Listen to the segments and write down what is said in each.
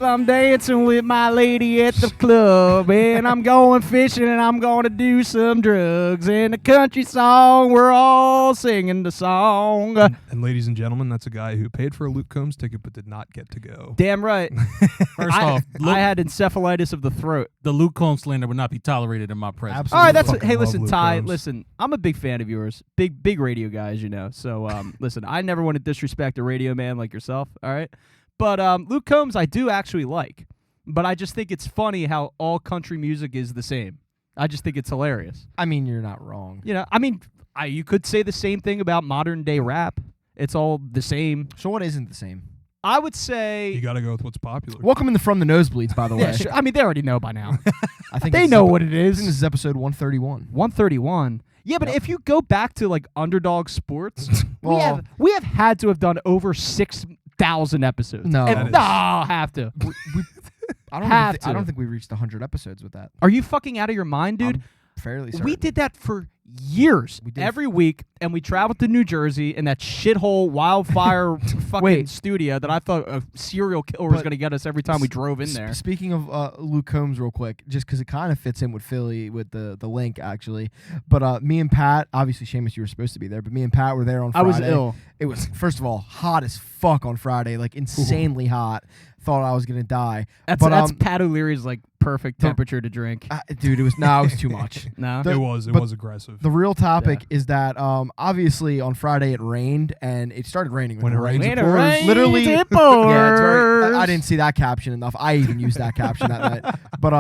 I'm dancing with my lady at the club, and I'm going fishing, and I'm going to do some drugs. And a country song, we're all singing the song. And ladies and gentlemen, that's a guy who paid for a Luke Combs ticket but did not get to go. Damn right. First off, I had encephalitis of the throat. the Luke Combs slander would not be tolerated in my presence. Absolutely. All right, that's Fucking hey. love Listen, Luke Ty. Combs. Listen, I'm a big fan of yours. Big radio guy, as you know. So listen, I never want to disrespect a radio man like yourself. All right, but Luke Combs, I do actually like. But I just think it's funny how all country music is the same. I just think it's hilarious. I mean, you're not wrong. You know, I mean, you could say the same thing about modern day rap. It's all the same. So what isn't the same? I would say. You got to go with what's popular. Welcome From the Nosebleeds, by the way. Yeah, sure. I mean, they already know by now. I think They this is know what it I think is. this is episode 131. 131. Yeah, but Yep. if you go back to like Underdog Sports, Well- we have had to have done over 6,000 episodes. No. And- That is- no, have to. I don't. Have I don't to. think we reached 100 episodes with that. Are you fucking out of your mind, dude? I'm fairly certain. We did that for years, We did. every week, and we traveled to New Jersey in that shithole wildfire fucking Wait. studio that I thought a serial killer was But- going to get us every time we drove in there. Speaking of Luke Combs, real quick, just because it kind of fits in with Philly with the link actually. But me and Pat, obviously Seamus, you were supposed to be there, but me and Pat were there on I Friday. was ill. It was first of all hot as fuck on Friday, like insanely hot. Thought I was gonna die. That's But, Pat O'Leary's like perfect temperature to drink. Dude, it was too much. No, The- it was but aggressive. The real topic is that obviously on Friday it rained, and it started raining When it rains, When it it pours. rains, Literally- it Yeah, it's very. pours. I didn't see that caption enough. I even used that caption that night. But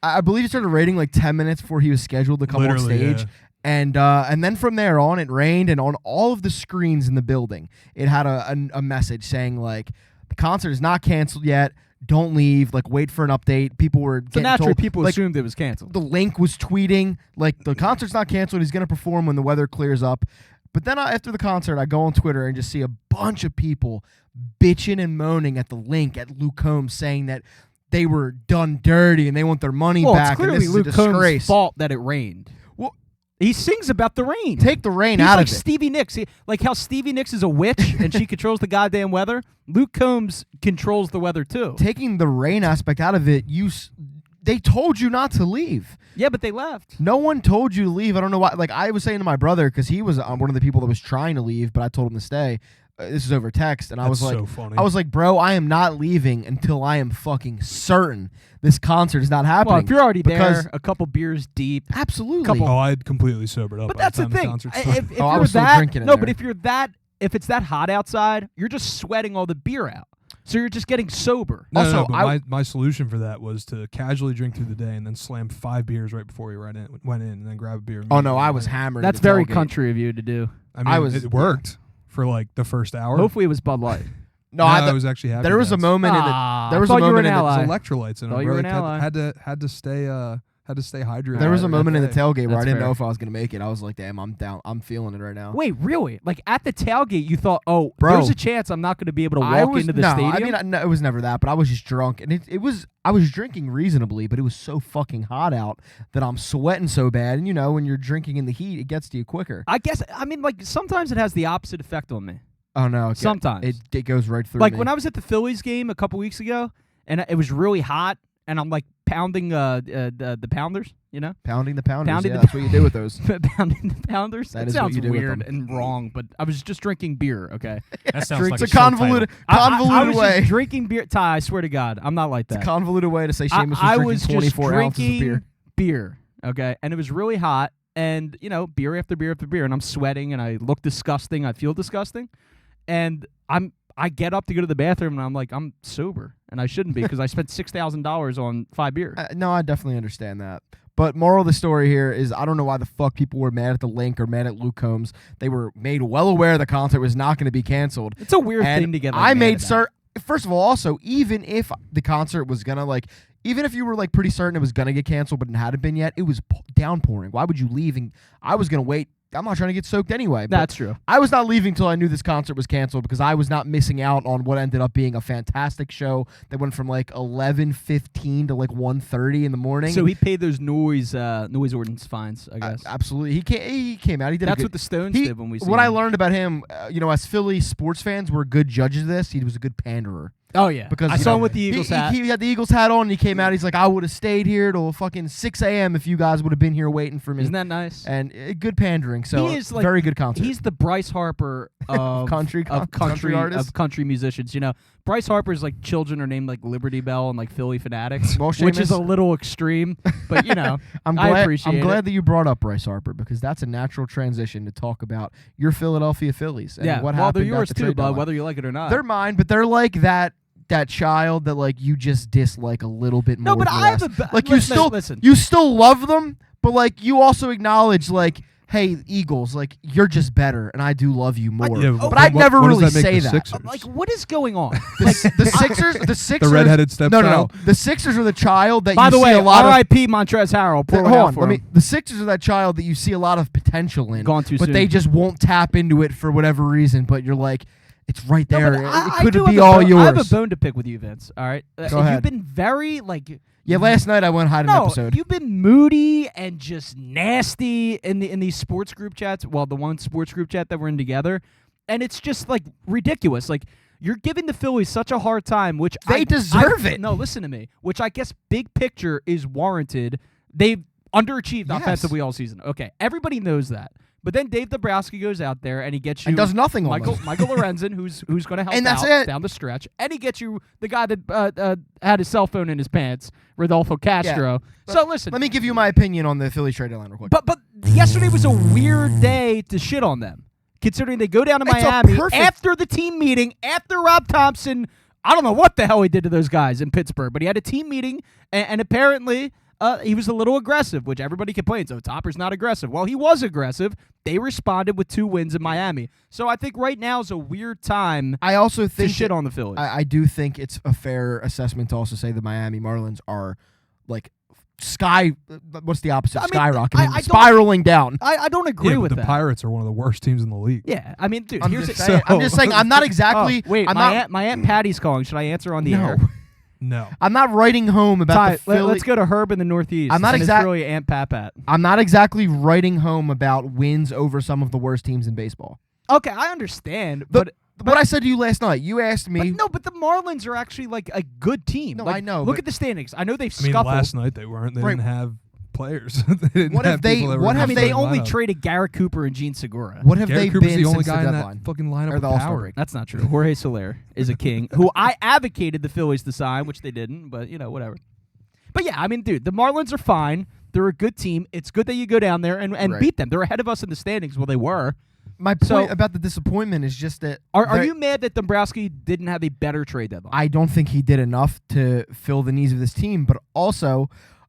I believe it started raining like 10 minutes before he was scheduled to come on Literally, stage. yeah. And then from there on, it rained, and on all of the screens in the building, it had a message saying like, the concert is not canceled yet. Don't leave. Like, wait for an update. People were So getting naturally, told, people like, assumed it was canceled. the link was tweeting like the concert's not canceled. He's gonna perform when the weather clears up. But then after the concert, I go on Twitter and just see a bunch of people bitching and moaning at the link at Luke Combs, saying that they were done dirty and they want their money Well, back. it's clearly and this Luke is a Combs' disgrace. fault that it rained. Well, He sings about the rain. take the rain He's out like of it. Stevie Nicks. Like how Stevie Nicks is a witch and she controls the goddamn weather. Luke Combs controls the weather too. Taking the rain aspect out of it, they told you not to leave. Yeah, but they left. No one told you to leave. I don't know why. Like, I was saying to my brother, because he was one of the people that was trying to leave, but I told him to stay. This is over text, and I was That's like, so funny. I was like, bro, I am not leaving until I am fucking certain this concert is not happening. Well, if you're already because- there, a couple beers deep. absolutely. couple- Oh, I had completely sobered up. But by that's the time thing. concert If started. Oh, I you're was still that, drinking in no, there. but if it's that hot outside, you're just sweating all the beer out. So you're just getting sober. No, Also, but I- my solution for that was to casually drink through the day and then slam 5 beers right before we went in, and then grab a beer. Oh no, immediately I and was went in. hammered. That's at the very tailgate. country of you to do. I mean, was- it worked for like the first hour. Hopefully it was Bud Light. No, I was actually happy. there was a with that. moment in it. Ah, There was I a thought you were moment an in it- ally. There's electrolytes in Thought it. you were Bro. an ally. Had to stay hydrated. There was a that moment in the day. tailgate where That's I didn't fair. know if I was gonna make it. I was like, damn, I'm down. I'm feeling it right now. Wait, really? Like at the tailgate, you thought, oh, Bro. there's a chance I'm not going to be able to I walk was, into the no, stadium? I mean, no, it was never that, but I was just drunk, and it was. I was drinking reasonably, but it was so fucking hot out that I'm sweating so bad. And you know, when you're drinking in the heat, it gets to you quicker. I guess, like sometimes it has the opposite effect on me. Oh no, Sometimes. it goes right through. Like me. when I was at the Phillies game a couple weeks ago, and it was really hot, and I'm like pounding the pounders, you know? pounding the pounders. Pounding Yeah, the that's what you do with those. Pounding the pounders? That That is what sounds you do with weird them. and wrong, but I was just drinking beer, okay? That sounds like It's a show convoluted, title. I was way. just drinking beer. Ty, I swear to God, I'm not like It's a that. convoluted way to say Seamus was I drinking was just 24 ounces of drinking beer. okay? And it was really hot, and, you know, beer after beer after beer, and I'm sweating, and I look disgusting, I feel disgusting, and I get up to go to the bathroom, and I'm like, I'm sober, and I shouldn't be because I spent $6,000 on 5 beer. No, I definitely understand that. But moral of the story here is I don't know why the fuck people were mad at the link or mad at Luke Combs. They were made well aware the concert was not going to be canceled. It's a weird And thing to get. Like, I mad made about. certain. First of all, also, even if the concert was gonna even if you were like pretty certain it was gonna get canceled, but it hadn't been yet, it was downpouring. Why would you leave? And I was gonna wait. I'm not trying to get soaked anyway. But That's true. I was not leaving till I knew this concert was canceled because I was not missing out on what ended up being a fantastic show that went from like 11:15 to like 1:30 in the morning. So he paid those noise ordinance fines, I guess. Absolutely, he came out. He did. That's what the Stones did when we. What I learned about him, as Philly sports fans, we're good judges of this. He was a good panderer. Oh yeah, because I saw him with the Eagles hat. He had the Eagles hat on, and he came out. He's like, "I would have stayed here till fucking 6 a.m. if you guys would have been here waiting for me." Isn't that nice? And good pandering. So he is like, very good concert. He's the Bryce Harper of country artists. of country musicians. You know, Bryce Harper's like children are named like Liberty Bell and like Philly Fanatics, Well, which is Seamus, a little extreme. But you know, I appreciate I'm glad it. that you brought up Bryce Harper because that's a natural transition to talk about your Philadelphia Phillies and what happened. Well, they're yours at the too, trade bud, deadline. whether you like it or not. They're mine, but they're like that child that like you just dislike a little bit more. No, but than the I have rest. a like listen. you still love them, but like you also acknowledge like, hey, Eagles, like you're just better, and I do love you more. But I'd never really say that. Like, what is going on? The Sixers, the redheaded stepchild. No. The Sixers are the child that By you the see way, a lot of. R.I.P. Montrezl Harrell. Pour one Hold out on, for him. the Sixers are that child that you see a lot of potential in, Gone too but soon. they just won't tap into it for whatever reason. But you're like, it's right No, there. but It I could do be have a all bone- yours. I have a bone to pick with you, Vince. All right, Go ahead. You've been very like. Yeah, last night I went hide an episode. You've been moody and just nasty in these sports group chats. Well, the one sports group chat that we're in together, and it's just like ridiculous. Like you're giving the Phillies such a hard time, which They deserve it. No, listen to me. Which I guess big picture is warranted. They've underachieved Yes. offensively all season. Okay, everybody knows that. But then Dave Dombrowski goes out there and he gets you And does nothing on Michael them. Michael Lorenzen, who's going to help And that's out it. down the stretch, and he gets you the guy that had his cell phone in his pants, Rodolfo Castro. So listen, Let me give you my opinion on the Phillies trade deadline real quick. but yesterday was a weird day to shit on them, considering they go down to It's a Miami perfect- after the team meeting, after Rob Thompson. I don't know what the hell he did to those guys in Pittsburgh, but he had a team meeting, and apparently he was a little aggressive, which everybody complains. Oh, Topper's not aggressive. Well, he was aggressive. They responded with 2 wins in Miami. So I think right now is a weird time I also to think shit on the Phillies. I do think it's a fair assessment to also say the Miami Marlins are like what's the opposite? I mean, Skyrocketing, I don't- spiraling down. I don't agree with the that. Pirates are one of the worst teams in the league. Yeah, I mean, dude, I'm here's just it. saying, I'm just saying I'm not exactly. Oh, wait, I'm my not, aunt Patty's calling. Should I answer on the air? No. I'm not writing home about Ty, the Philly. let's go to Herb in the Northeast. I'm not and exact- It's really Aunt Pat. I'm not exactly writing home about wins over some of the worst teams in baseball. Okay, I understand, But but what I said to you last night, you asked me. but the Marlins are actually like a good team. No, Like, I know, Look but- at the standings. I know they've I mean, scuffled. last night they weren't. They Right. didn't have players. They didn't What if have they- people that were what in have I the mean, they starting only lineup. traded Garrett Cooper and Gene Segura. What have Garrett they Cooper's been the only since guy the in deadline? that fucking lineup Or with the All-Star power. break. That's not true. Jorge Soler is a king who I advocated the Phillies to sign, which they didn't, but whatever. But yeah, I mean, dude, the Marlins are fine. They're a good team. It's good that you go down there and Right. beat them. They're ahead of us in the standings. Well, they were. My point So- about the disappointment is just that Are they're- you mad that Dombrowski didn't have a better trade deadline? I don't think he did enough to fill the needs of this team, but also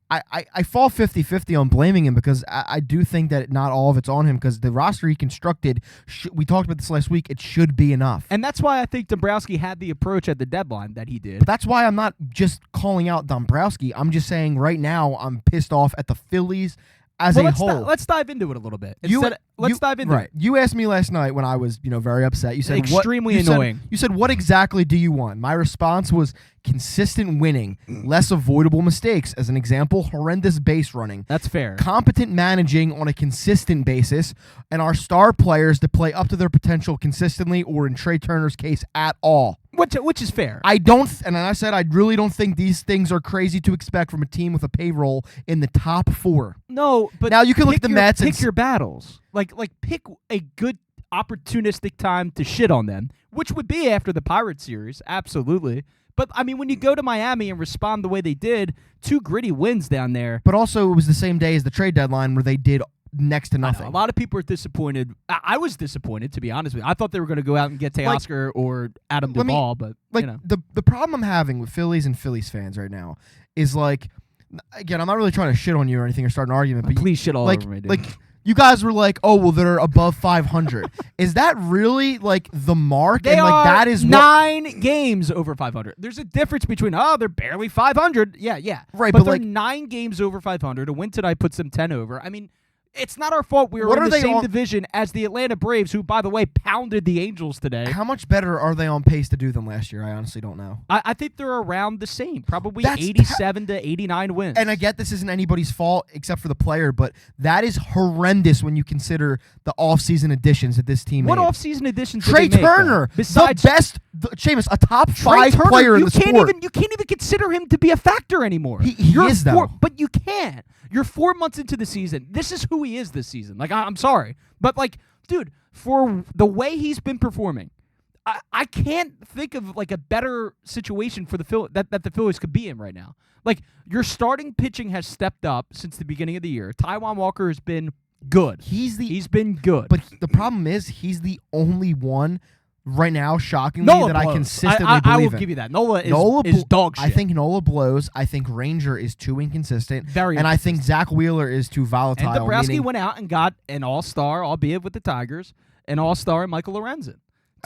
I fall 50-50 on blaming him because I do think that not all of it's on him because the roster he constructed, we talked about this last week, it should be enough. And that's why I think Dombrowski had the approach at the deadline that he did. But that's why I'm not just calling out Dombrowski. I'm just saying right now I'm pissed off at the Phillies as a whole. Let's dive into it a little bit. Let's dive into it. You asked me last night when I was, very upset. You said Extremely you said- annoying. you said, "What exactly do you want?" My response was consistent winning, less avoidable mistakes. As an example, horrendous base running, That's fair. competent managing on a consistent basis, and our star players to play up to their potential consistently, or in Trey Turner's case, at all. Which is fair. I don't, and I said I really don't think these things are crazy to expect from a team with a payroll in the top 4. No, but Now you can look pick at the your- Mets and pick your battles. Like pick a good opportunistic time to shit on them, which would be after the Pirates series, absolutely. But I mean, when you go to Miami and respond the way they did, 2 gritty wins down there. But also, it was the same day as the trade deadline where they did next to I know, nothing. a lot of people are disappointed. I was disappointed, to be honest with you. I thought they were going to go out and get Teoscar or Adam let me- Duvall, but the problem I'm having with Phillies and Phillies fans right now is again, I'm not really trying to shit on you or anything or start an argument, but please shit all like, over me, dude. like you guys were like, oh well, they're above 500. Is that really like the mark? They and like are that is 9 games over 500. There's a difference between they're barely 500. Yeah, Right, but but they're like- 9 games over 500. A win tonight puts them 10 over. I mean, It's not our fault. We were What in are the they same on- division as the Atlanta Braves, who, by the way, pounded the Angels today. How much better are they on pace to do than last year? I honestly don't know. I think they're around the same, probably That's 87 to 89 wins. And I get this isn't anybody's fault except for the player, but that is horrendous when you consider the offseason additions that this team what made. offseason additions Trey did they make, Turner, though? Besides the best, Seamus, a top Trey 5 Turner, player in the sport. You can't even consider him to be a factor anymore. He You're is, though. But you can. You're 4 months into the season. This is who he is this season. Like, I'm sorry. But, like, dude, for the way he's been performing, I can't think of, like, a better situation for that the Phillies could be in right now. Like, your starting pitching has stepped up since the beginning of the year. Taijuan Walker has been good. He's been good. But the problem is he's the only one right now, shockingly, Nola that I blows. consistently I believe will in. give you that. Nola bl- is dog shit. I think Nola blows. I think Ranger is too inconsistent. Very and I think inconsistent. Zach Wheeler is too volatile. And Dombrowski meaning- went out and got an all-star, albeit with the Tigers, an all-star in Michael Lorenzen.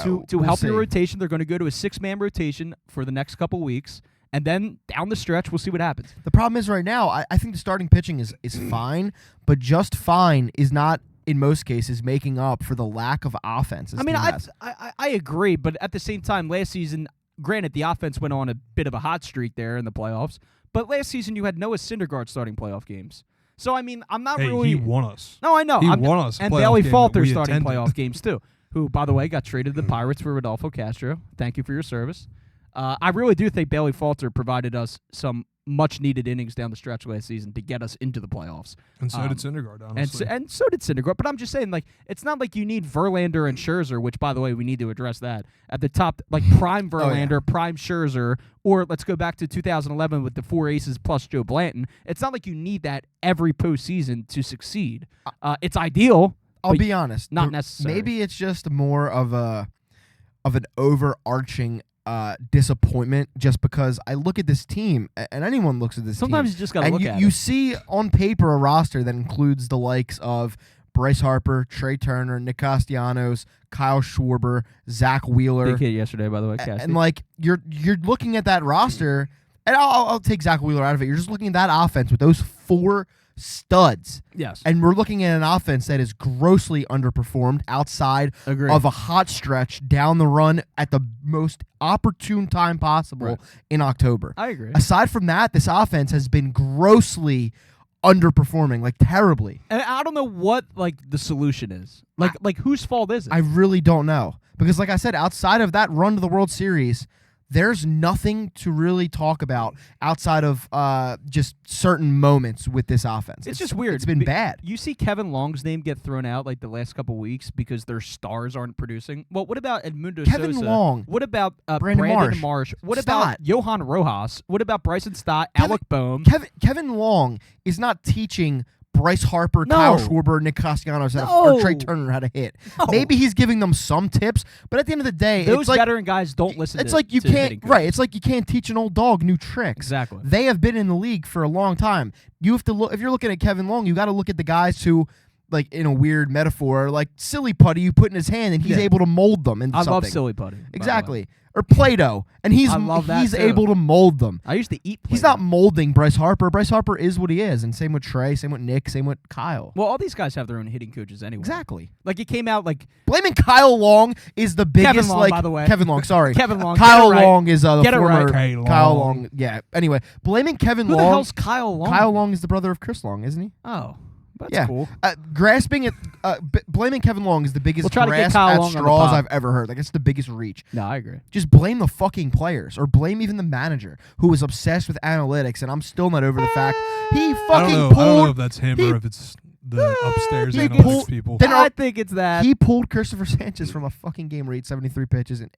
To we'll help your see. rotation, they're going to go to a 6-man rotation for the next couple weeks. And then down the stretch, we'll see what happens. The problem is right now, I think the starting pitching is fine, but just fine is not, in most cases, making up for the lack of offense. I mean, I agree, but at the same time, last season, granted, the offense went on a bit of a hot streak there in the playoffs, but last season you had Noah Syndergaard starting playoff games. So, I mean, I'm not really... he won us. No, I know. He won us a And playoff Bailey game that Falter we starting attended. playoff games, too, who, by the way, got traded to the Pirates for Rodolfo Castro. Thank you for your service. I really do think Bailey Falter provided us some much-needed innings down the stretch last season to get us into the playoffs. And so did Syndergaard, And honestly. so did Syndergaard. But I'm just saying, like, it's not like you need Verlander and Scherzer, which, by the way, we need to address that. At the top, like, prime Verlander, prime Scherzer, or let's go back to 2011 with the 4 aces plus Joe Blanton. It's not like you need that every postseason to succeed. It's ideal. I'll but be honest. not necessary. Maybe it's just more of an overarching disappointment, just because I look at this team, and anyone looks at this Sometimes team, you just got to and look you, at you it. see on paper a roster that includes the likes of Bryce Harper, Trey Turner, Nick Castellanos, Kyle Schwarber, Zach Wheeler, Big hit yesterday, by the way, Cassie. and like you're looking at that roster, and I'll take Zach Wheeler out of it. You're just looking at that offense with those 4 studs, yes. and we're looking at an offense that is grossly underperformed outside Agree. of a hot stretch down the run at the most opportune time possible Right. in October. I agree. Aside from that, this offense has been grossly underperforming, like terribly. And I don't know what, like, the solution is. Like whose fault is it? I really don't know. Because like I said, outside of that run to the World Series, there's nothing to really talk about outside of just certain moments with this offense. It's just weird. It's been bad. You see Kevin Long's name get thrown out like the last couple weeks because their stars aren't producing. Well, what about Edmundo Kevin Sosa? Long. What about Brandon Brandon Marsh. Marsh? What Stott. about Johan Rojas? What about Bryson Stott, Kevin- Alec Boehm? Kevin Long is not teaching Bryce Harper, No. Kyle Schwarber, Nick Castellanos, or Trey Turner how to hit. No. Maybe he's giving them some tips, but at the end of the day, Those it's like veteran guys don't listen it's to like you to hitting can't right. coaches. It's like you can't teach an old dog new tricks. Exactly. They have been in the league for a long time. You have to look if you're looking at Kevin Long, you got to look at the guys who, like in a weird metaphor, like silly putty you put in his hand and he's Yeah. able to mold them into I something. love silly putty. by the way. Exactly. Or Play-Doh, and I love that he's too. able to mold them. I used to eat. He's Play-Doh. not molding Bryce Harper. Bryce Harper is what he is, and same with Trey, same with Nick, same with Kyle. Well, all these guys have their own hitting coaches anyway. Exactly. Like it came out like Blaming Kyle Long is the biggest. Long, like by the way. Kevin Long, sorry, Kevin Long. Kyle get it right. Long is the Get it former right. Kyle Long. Yeah. Anyway, blaming Kevin Who the Long. hell's Kyle Long? Kyle Long is the brother of Chris Long, isn't he? Oh, that's Yeah. cool. Grasping at blaming Kevin Long is the biggest We'll try to get grasp Kyle at Long on the straws pod. I've ever heard. Like it's the biggest reach. No, I agree. Just blame the fucking players, or blame even the manager who was obsessed with analytics. And I'm still not over the fact he I don't fucking know. I don't know pulled. if that's him he- or if it's the upstairs he analytics pulled- people. Then I think it's that. He pulled Christopher Sanchez from a fucking game where he had 73 pitches and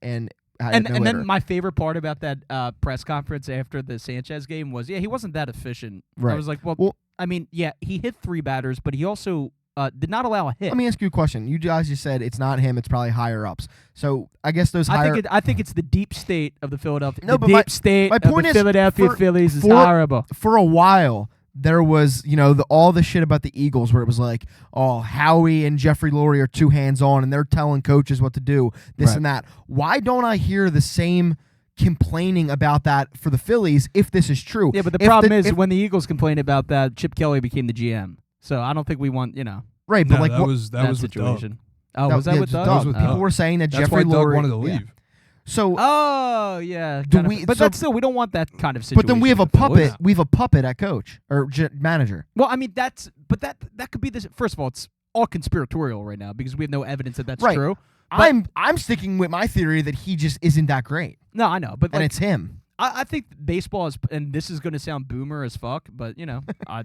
had And no and hitter. then my favorite part about that press conference after the Sanchez game was, he wasn't that efficient. I Right. was like, Well- I mean, yeah, he hit 3 batters, but he also did not allow a hit. Let me ask you a question. You guys just said it's not him; it's probably higher ups. So I guess those higher. I think it's the deep state of the Philadelphia. No, the but deep my- state my of point the is, Philadelphia for- Phillies is for- horrible. For a while, there was all the shit about the Eagles where it was like, oh, Howie and Jeffrey Lurie are too hands on and they're telling coaches what to do, this Right. and that. Why don't I hear the same complaining about that for the Phillies if this is true? Yeah, but the If problem is if- when the Eagles complained about that, Chip Kelly became the GM. So I don't think we want, Right, No, but like that what, was that with Doug. situation. Oh, was that yeah, with just Doug? was with People Doug. were saying that That's Jeffrey why Doug Lurie wanted to yeah. leave. So Oh, yeah. Do kinda. we- But so- that's still, we don't want that kind of situation. but then we have a with the Phillies. puppet. We have a puppet at coach or manager. Well, I mean, that could be this. First of all, it's all conspiratorial right now because we have no evidence that that's Right. true. But- I'm sticking with my theory that he just isn't that great, No, I know, but and like, it's him. I think baseball is, and this is going to sound boomer as fuck, but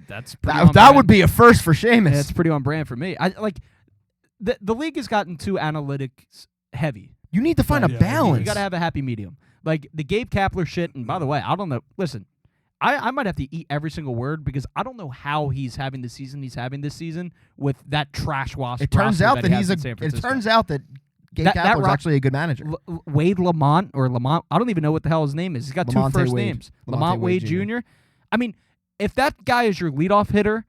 that's pretty on That brand. would be a first for Sheamus. Yeah, it's pretty on brand for me. I like the league has gotten too analytics heavy. You need to find a Yeah, balance. You got to have a happy medium. Like the Gabe Kapler shit. And by the way, I don't know. Listen, I might have to eat every single word because I don't know how he's having the season he's having this season with that trash wash. It turns out that he's in San It Francisco. turns out that Gabe That Kapler's rock- actually a good manager. Wade Lamont or Lamont. I don't even know what the hell his name is. He's got Lamonte two first Wade. names. Lamonte Lamont Wade Wade Jr. I mean, if that guy is your leadoff hitter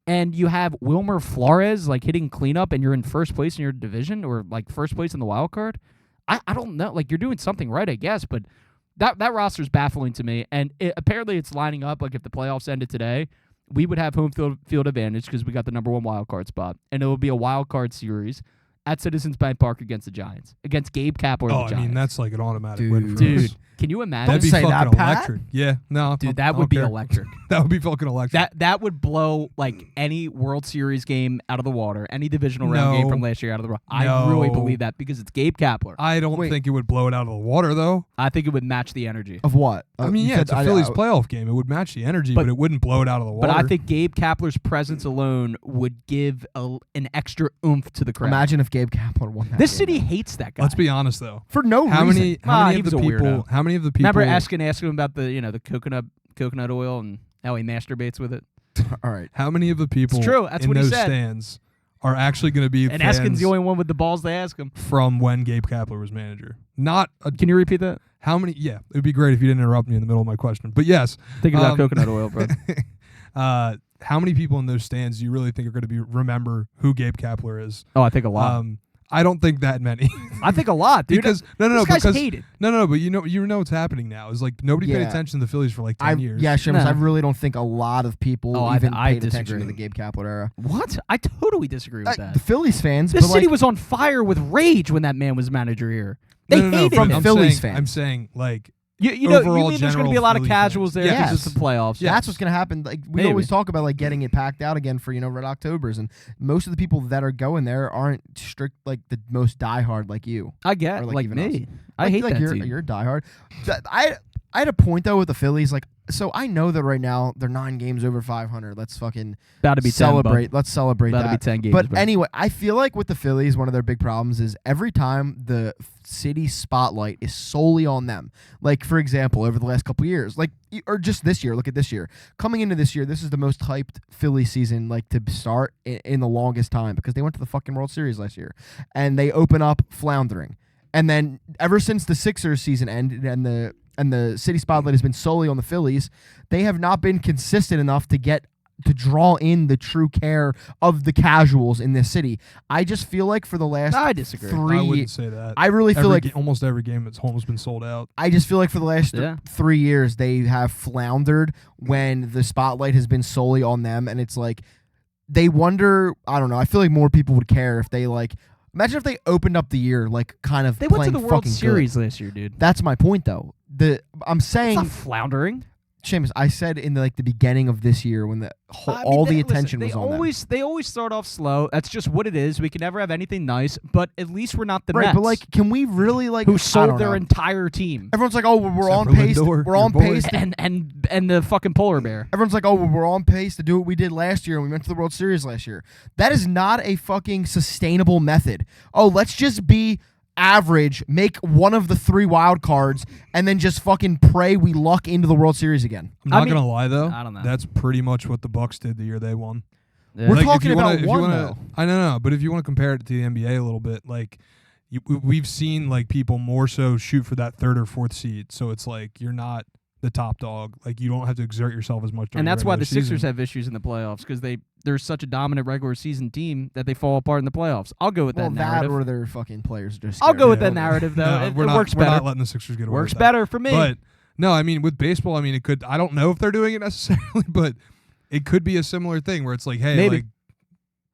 and you have Wilmer Flores like hitting cleanup and you're in first place in your division or like first place in the wild card, I don't know. Like you're doing something right, I guess, but that roster's baffling to me. And apparently it's lining up. Like if the playoffs ended today, we would have home field advantage because we got the number 1 wild card spot, and it will be a wild card series at Citizens Bank Park against the Giants, against Gabe Kapler. Oh, and the I mean Giants. that's like an automatic Dude. win for Dude, us. can you imagine? That'd be say fucking that, Pat. electric. Yeah, no, Dude, I that don't would be care. electric. That would be fucking electric. That would blow like any World Series game out of the water, any divisional round game No. from last year out of the water. I really No. believe that because it's Gabe Kapler. I don't Wait. think it would blow it out of the water though. I think it would match the energy. Of what? I mean, You yeah, said- it's a Phillies playoff game. It would match the energy, But- but it wouldn't blow it out of the water. But I think Gabe Kapler's presence alone would give an extra oomph to the crowd. Imagine if Gabe Kapler won that. This game, city though. hates that guy. Let's be honest though. for no How reason. many? Ah, How he many of was the a people? weirdo. How many of the people? Remember asking him about the coconut oil and how he masturbates with it. All right. How many of the people? true, that's in what he those said. stands are actually going to be And fans Eskin's the only one with the balls to ask him. from when Gabe Kapler was manager? Not a, Can you repeat that? how many? Yeah, it'd be great if you didn't interrupt me in the middle of my question. But yes, Thinking about Um, coconut oil, bro. how many people in those stands do you really think are going to be remember who Gabe Kapler is? Oh, I think a lot. I don't think that many. I think a lot, dude. because no, this guy's because hated. no, but you know what's happening now is like nobody paid Yeah. attention to the Phillies for like 10 years. Yeah, Sheamus, Nah. I really don't think a lot of people Oh, even I paid attention disagree. to the Gabe Kapler era. What? I totally disagree with that. The Phillies fans, This but city like, was on fire with rage when that man was manager here. They no, hated from him. I'm Phillies saying, fans. I'm saying like You know, overall you mean there's going to be a general lot of Philly casuals fans. there Yes. because it's the playoffs. Yeah. that's what's gonna happen. Like we Maybe. always talk about, like getting it packed out again for Red Octobers, and most of the people that are going there aren't strict like the most diehard like you. I get Or, like, like even me. us. I Like- hate like that you're, team. You're a diehard. I had a point though with the Phillies. Like, so I know that right now they're 9 games over 500. Let's fucking About to be 10, celebrate. bud. Let's celebrate About to be that. 10 games. But bro. anyway, I feel like with the Phillies, one of their big problems is every time the city spotlight is solely on them. Like, for example, over the last couple of years, like, or just this year, look at this year. Coming into this year, this is the most hyped Philly season, like, to start in the longest time because they went to the fucking World Series last year. And they open up floundering. And then ever since the Sixers season ended and the city spotlight has been solely on the Phillies, they have not been consistent enough to draw in the true care of the casuals in this city. I just feel like for the last I disagree. I wouldn't say that. I really feel like almost every game at home has been sold out. I just feel like for the last Yeah. 3 years they have floundered when the spotlight has been solely on them, and it's like they wonder. I don't know. I feel like more people would care if they like. Imagine if they opened up the year like kind of They went to playing the World fucking Series good. last year, dude. That's my point though. I'm It's saying, not floundering. Seamus, I said in the beginning of this year when all the attention was on them. They always start off slow. That's just what it is. We can never have anything nice, but at least we're not the Right, Mets, but like, can we really like who I sold don't their know. entire team Everyone's like, oh, we're Except on for pace. Lindor, We're your on boy. pace. and the fucking polar bear. Everyone's like, oh, we're on pace to do what we did last year, and we went to the World Series last year. That is not a fucking sustainable method. Oh, let's just be average, make one of the 3 wild cards, and then just fucking pray we luck into the World Series again. I'm I not mean, gonna lie though. I don't know. That's pretty much what the Bucks did the year they won. Yeah. We're Like, if talking you wanna- about if you one, wanna- though. I know, but if you want to compare it to the NBA a little bit, like we've seen like people more so shoot for that 3rd or 4th seed. So it's like you're not the top dog. Like you don't have to exert yourself as much. During And that's why the regular Sixers season. have issues in the playoffs because they're such a dominant regular season team that they fall apart in the playoffs. I'll go with Well, that that narrative. or their fucking players just. I'll go with Yeah, that narrative though. No, it we're not, works we're better. not letting the Sixers get away Works with that. better for me. But no, I mean with baseball, I mean it could. I don't know if they're doing it necessarily, but it could be a similar thing where it's like, hey, Maybe. like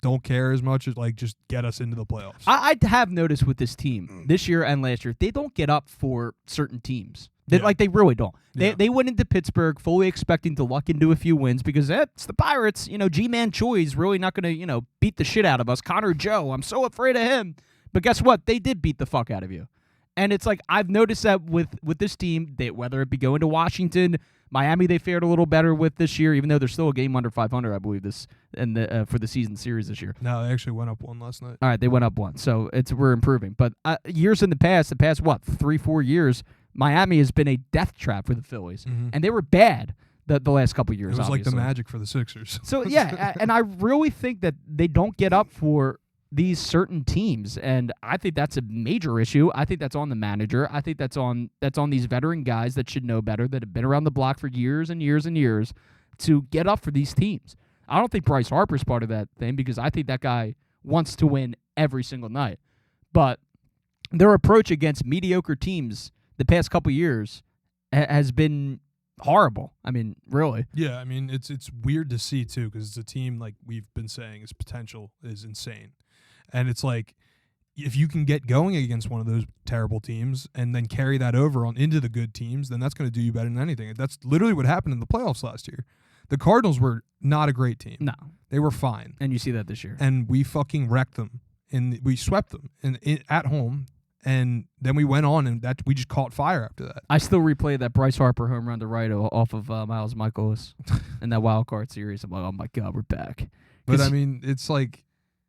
don't care as much as like just get us into the playoffs. I have noticed with this team this year and last year, they don't get up for certain teams. They, Yeah. Like they really don't. Yeah. They went into Pittsburgh fully expecting to luck into a few wins because it's the Pirates. G-Man Choi's really not going to beat the shit out of us. Connor Joe, I'm so afraid of him. But guess what? They did beat the fuck out of you. And it's like I've noticed that with this team, whether it be going to Washington, Miami, they fared a little better with this year, even though they're still a game under 500, I believe, for the season series this year. No, they actually went up one last night. All right, they went up one, so we're improving. But years in the past what 3-4 years, Miami has been a death trap for the Phillies, and they were bad the last couple years. It was obviously. like the Magic for the Sixers. So yeah, and I really think that they don't get up for these certain teams, and I think that's a major issue. I think that's on the manager. I think that's on these veteran guys that should know better, that have been around the block for years and years and years, to get up for these teams. I don't think Bryce Harper's part of that thing because I think that guy wants to win every single night. But their approach against mediocre teams the past couple years has been horrible. I mean, really. Yeah, I mean, it's weird to see, too, because it's a team, like we've been saying, its potential is insane. And it's like, if you can get going against one of those terrible teams and then carry that over on into the good teams, then that's going to do you better than anything. That's literally what happened in the playoffs last year. The Cardinals were not a great team. No. They were fine. And you see that this year. And we fucking wrecked them. And we swept them at home. And then we went on, and we just caught fire after that. I still replay that Bryce Harper home run to right off of Miles Michaelis in that wild card series. I'm like, oh my God, we're back. But I mean, it's like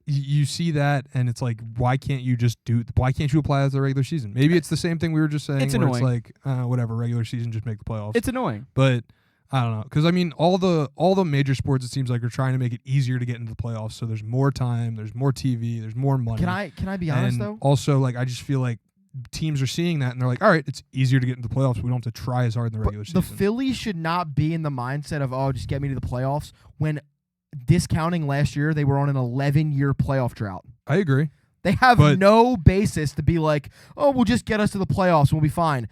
you see that, and it's like, why can't you apply that to the regular season? Maybe it's the same thing we were just saying. It's where annoying. It's like, whatever, regular season, just make the playoffs. It's annoying. But I don't know, because I mean, all the major sports, it seems like, are trying to make it easier to get into the playoffs. So there's more time, there's more TV, there's more money. Can I be honest and though? Also, like, I just feel like teams are seeing that, and they're like, all right, it's easier to get into the playoffs. We don't have to try as hard in the regular season. The Phillies should not be in the mindset of, just get me to the playoffs, when discounting last year, they were on an 11-year playoff drought. I agree. They have no basis to be like, we'll just get us to the playoffs and we'll be fine.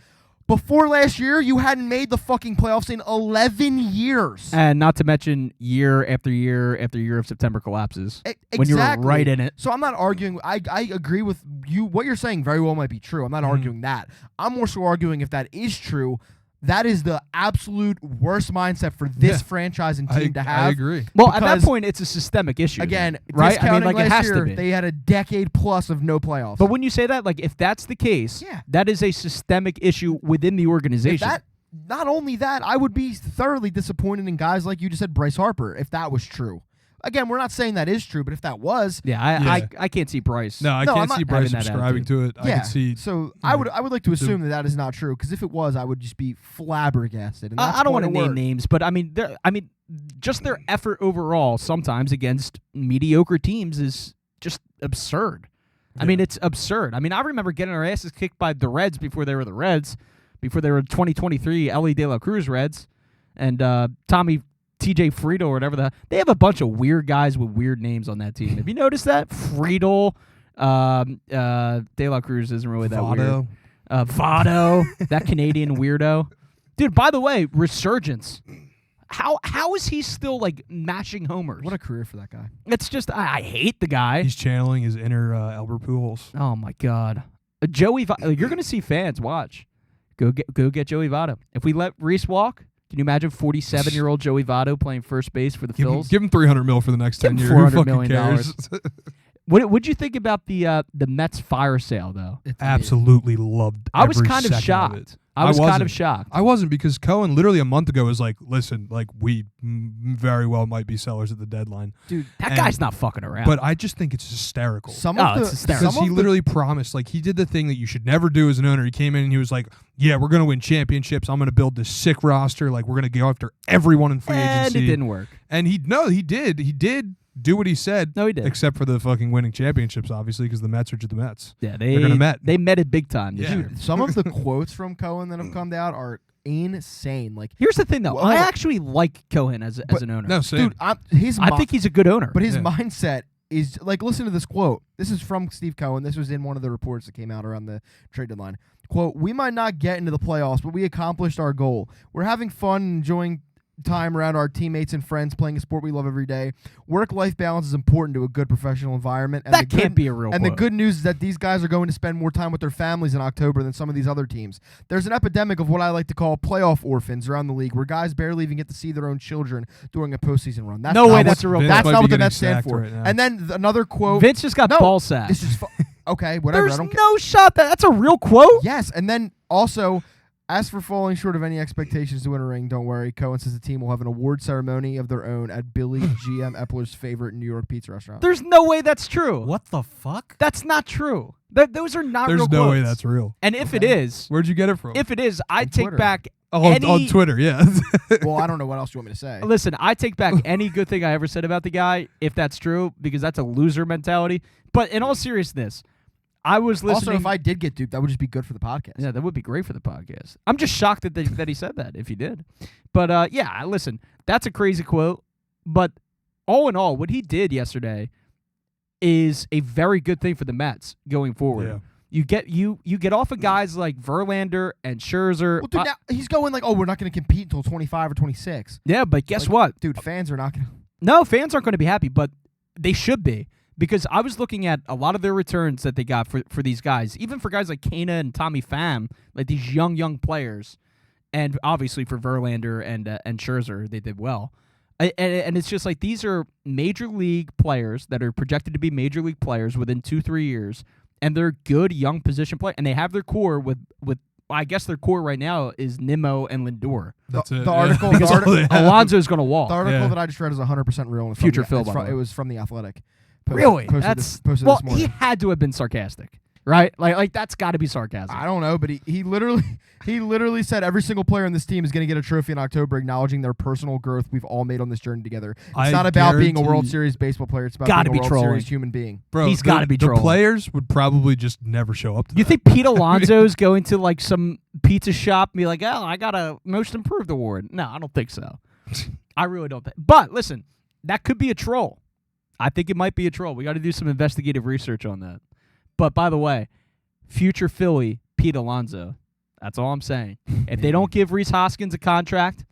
Before last year, you hadn't made the fucking playoffs in 11 years. And not to mention year after year after year of September collapses. When you were right in it. So I'm not arguing. I agree with you. What you're saying very well might be true. I'm not arguing that. I'm more so arguing if that is true, that is the absolute worst mindset for this franchise and team to have. I agree. Well, at that point, it's a systemic issue. Again, right? I mean, like, it last has year, to be. they had a decade plus of no playoffs. But when you say that, like, if that's the case, that is a systemic issue within the organization. Not only that, I would be thoroughly disappointed in guys like you just said, Bryce Harper, if that was true. Again, we're not saying that is true, but if that was, I can't see Bryce. No, I can't see Bryce subscribing to it. I can see. So I would like to assume that is not true, because if it was, I would just be flabbergasted. And I don't want to name names, but I mean, just their effort overall sometimes against mediocre teams is just absurd. I mean, it's absurd. I mean, I remember getting our asses kicked by the Reds before they were the Reds, before they were 2023 Ellie De La Cruz Reds, and Tommy TJ Friedel or whatever they have a bunch of weird guys with weird names on that team. Have you noticed that? Friedel, De La Cruz isn't really that weird. Votto, that Canadian weirdo. Dude, by the way, Resurgence. How is he still like mashing homers? What a career for that guy. It's just I hate the guy. He's channeling his inner Albert Pujols. Oh my God, Joey Votto. You're gonna see fans watch. Go get Joey Votto. If we let Reese walk. Can you imagine 47-year-old Joey Votto playing first base for the Phils? Give him $300 million for the next 10 years. $400 million. What'd you think about the Mets fire sale though? Absolutely loved. I was kind of shocked. I was kind of shocked. I wasn't, because Cohen literally a month ago was like, listen, like, we very well might be sellers at the deadline. Dude, that guy's not fucking around. But I just think it's hysterical. It's hysterical. Because he literally promised, like, he did the thing that you should never do as an owner. He came in and he was like, yeah, we're going to win championships. I'm going to build this sick roster. Like, we're going to go after everyone in free agency. And it didn't work. And he did. He did do what he said. No, he did. Except for the fucking winning championships, obviously, because the Mets are just the Mets. Yeah, they're going to Met. They met it big time this year. Dude, some of the quotes from Cohen that have come out are insane. Like, here's the thing, though. I actually like Cohen as an owner. No, same. Dude, I think he's a good owner. But his mindset is, like, listen to this quote. This is from Steve Cohen. This was in one of the reports that came out around the trade deadline. Quote, "We might not get into the playoffs, but we accomplished our goal. We're having fun, enjoying time around our teammates and friends playing a sport we love every day. Work-life balance is important to a good professional environment. And That can't be a real And quote. the good news is that these guys are going to spend more time with their families in October than some of these other teams. There's an epidemic of what I like to call playoff orphans around the league, where guys barely even get to see their own children during a postseason run. That's No not way what- that's a real Vince quote. That's might not be what the getting Mets stand sacked for. right now. And then another quote. Vince just got No, ball sacked. This is okay. Whatever. There's I don't care. no shot that that's a real quote. Yes, and then also, as for falling short of any expectations to win a ring, don't worry. Cohen says the team will have an award ceremony of their own at Billy GM Epler's favorite New York pizza restaurant. There's no way that's true. What the fuck? That's not true. Those are not There's real no quotes. way that's real. And if it Okay. is, Where'd you get it from? if it is, I On take Twitter. back on any. Twitter, yeah. Well, I don't know what else you want me to say. Listen, I take back any good thing I ever said about the guy if that's true, because that's a loser mentality. But in all seriousness, I was listening. Also, if I did get duped, that would just be good for the podcast. Yeah, that would be great for the podcast. I'm just shocked that he said that, if he did. But yeah, listen, that's a crazy quote. But all in all, what he did yesterday is a very good thing for the Mets going forward. Yeah. You get off of guys like Verlander and Scherzer. Well, dude, now he's going like, oh, we're not going to compete until 25 or 26. Yeah, but guess Like, what? Dude, fans are not going to. No, fans aren't going to be happy, but they should be. Because I was looking at a lot of their returns that they got for these guys, even for guys like Kana and Tommy Pham, like these young players, and obviously for Verlander and Scherzer, they did well. And it's just like these are major league players that are projected to be major league players within 2-3 years, and they're good young position players, and they have their core with I guess their core right now is Nimmo and Lindor. That's it. The yeah. article- That's the all they have. Alonso's going to walk. The article Yeah. that I just read is 100% real. And it's Future from Phil, it's by the from- way. It was from The Athletic. Really? Posted That's this well, morning. he had to have been sarcastic, right? Like that's got to be sarcasm. I don't know, but he literally said every single player on this team is going to get a trophy in October, acknowledging their personal growth we've all made on this journey together. It's I not about being a World guarantee- Series baseball player. It's about Gotta being a be World trolling. Series human being. Bro, He's gotta be the trolling. players would probably just never show up to You that. think Pete Alonso's going to like some pizza shop and be like, "Oh, I got a most improved award"? No, I don't think so. I really don't think. But listen, that could be a troll. I think it might be a troll. We got to do some investigative research on that. But by the way, future Philly Pete Alonso. That's all I'm saying. If they don't give Rhys Hoskins a contract,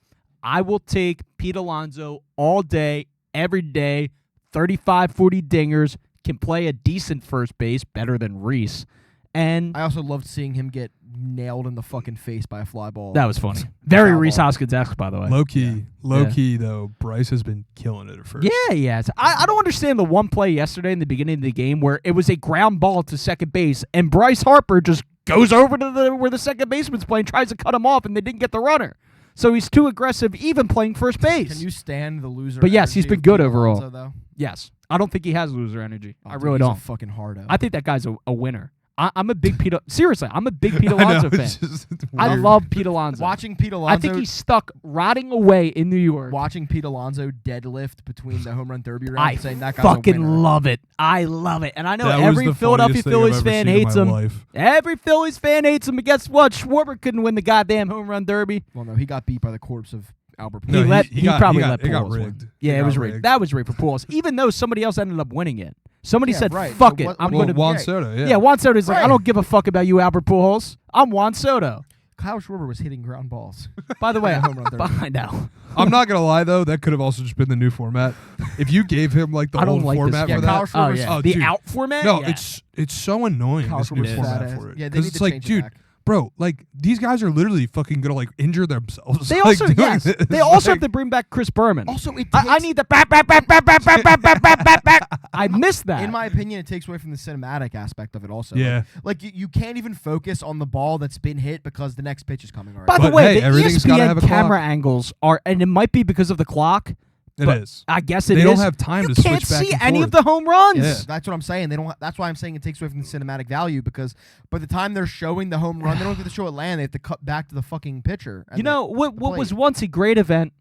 I will take Pete Alonso all day, every day. 35, 40 dingers, can play a decent first base, better than Rhys. And I also loved seeing him get nailed in the fucking face by a fly ball. that was funny. Very Foul Rhys ball. Hoskins-esque, by the way. Low key, Yeah. though, Bryce has been killing it at first. Yeah, yes. I don't understand the one play yesterday in the beginning of the game where it was a ground ball to second base, and Bryce Harper just goes over to where the second baseman's playing, tries to cut him off, and they didn't get the runner. So he's too aggressive, even playing first base. Can you stand the loser? But yes, he's energy been of good Pete overall. Alonso, though? Yes. I don't think he has loser energy. Oh, I dude, really he's don't. A fucking hardo. I think that guy's a winner. I'm a big Pete. Seriously, I'm a big Pete I know, Alonso fan. it's just I weird. love Pete Alonso. Watching Pete Alonso. I think he's stuck rotting away in New York. watching Pete Alonso deadlift between the home run derby rounds. I saying that guy's a winner. fucking love it. I love it. And I know That was every the Philadelphia funniest thing I've Phillies ever fan seen in hates my him. life. Every Phillies fan hates him. But guess what? Schwarber couldn't win the goddamn home run derby. Well, no, he got beat by the corpse of Albert No, Pujols. He probably let it got Pujols win. rigged. Yeah, it got was rigged. That was rigged for Pujols. Even though somebody else ended up winning it. Somebody Yeah, said, right. fuck So it. what- I'm what going do to. Juan yeah. Soto, Yeah, Juan Soto's like, I Right. don't give a fuck about you, Albert Pujols. I'm Juan Soto. Kyle Schwarber was hitting ground balls. By the way, Home run derby. I know. I'm not gonna lie though, that could have also just been the new format. If you gave him like the I don't old like this format Yeah, for Kyle that, Schwarber's yeah. Oh, the dude. out format? no, Yeah. it's so annoying. Kyle This new Schwarber's format fat ass. for it. Yeah, they 'Cause need it's to like, change it dude, back. bro, like these guys are literally fucking gonna like injure themselves. They like, also, doing yes, this. they also Like, have to bring back Chris Berman. Also, it takes, I need the back. I missed that. in my opinion, it takes away from the cinematic aspect of it also. Yeah. Like you can't even focus on the ball that's been hit because the next pitch is coming already. By the But way, hey, the everything's gotta have ESPN a camera clock. angles are, and it might be because of the clock. It but is. I guess it They is. don't have time you to can't switch back see and any forth. of the home runs. Yeah. That's what I'm saying. They don't. That's why I'm saying it takes away from the cinematic value because by the time they're showing the home run, they don't get to show it land. They have to cut back to the fucking pitcher. and You know what plate. was once a great event,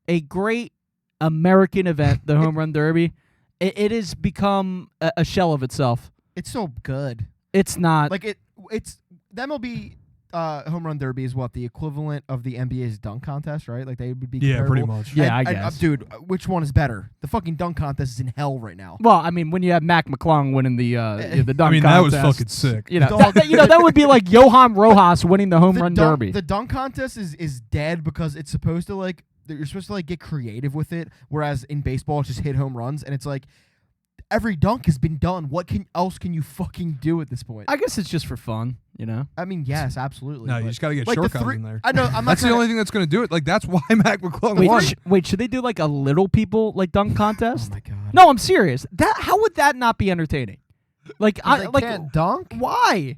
a great American event, the home run derby. It has become a shell of itself. it's so good. It's not. Like it's the MLB home run derby is what the equivalent of the NBA's dunk contest, right? Like they would be. Yeah, pretty comparable. much. Yeah, And- I and, guess. dude, which one is better? The fucking dunk contest is in hell right now. Well, I mean, when you have Mac McClung winning the dunk I mean, that was contest, fucking sick. You know, Dog. that would be like Johan Rojas winning the home run derby. The dunk contest is dead because it's supposed to like you're supposed to like get creative with it. Whereas in baseball, it's just hit home runs, and it's like every dunk has been done. What else can you fucking do at this point? I guess it's just for fun, you know. I mean, yes, absolutely. No, you but, just got to get like, the shortcuts three- in there. I know. I'm not That's the trying only thing that's going to do it. Like that's why Mac McClung Wait, won. wait, should they do like a little people like dunk Oh contest? my god. No, I'm serious. How would that not be entertaining? Like They can't dunk. why?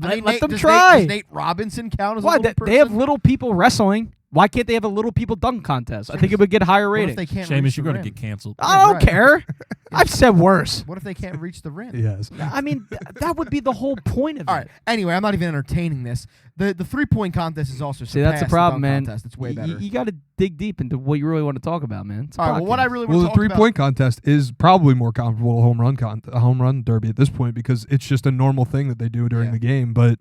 I mean, Let them does try. Does Nate Robinson count as Why? a little They have person? little people wrestling. Why can't they have a little people dunk contest? I think it would get higher What if rating. they can't Seamus, reach you're the going to rim? get canceled. I don't right. care. I've said worse. What if they can't reach the rim? Yes. I mean, that would be the whole point of All it. right. Anyway, I'm not even entertaining this. The 3-point contest is also See, that's the surpassed problem, dunk man. Contest. It's way better. You got to dig deep into what you really want to talk about, man. It's a All right. Well, what I podcast. really Well, want the to talk about. 3-point contest is probably more comparable to a home run derby at this point because it's just a normal thing that they do during Yeah. the game, but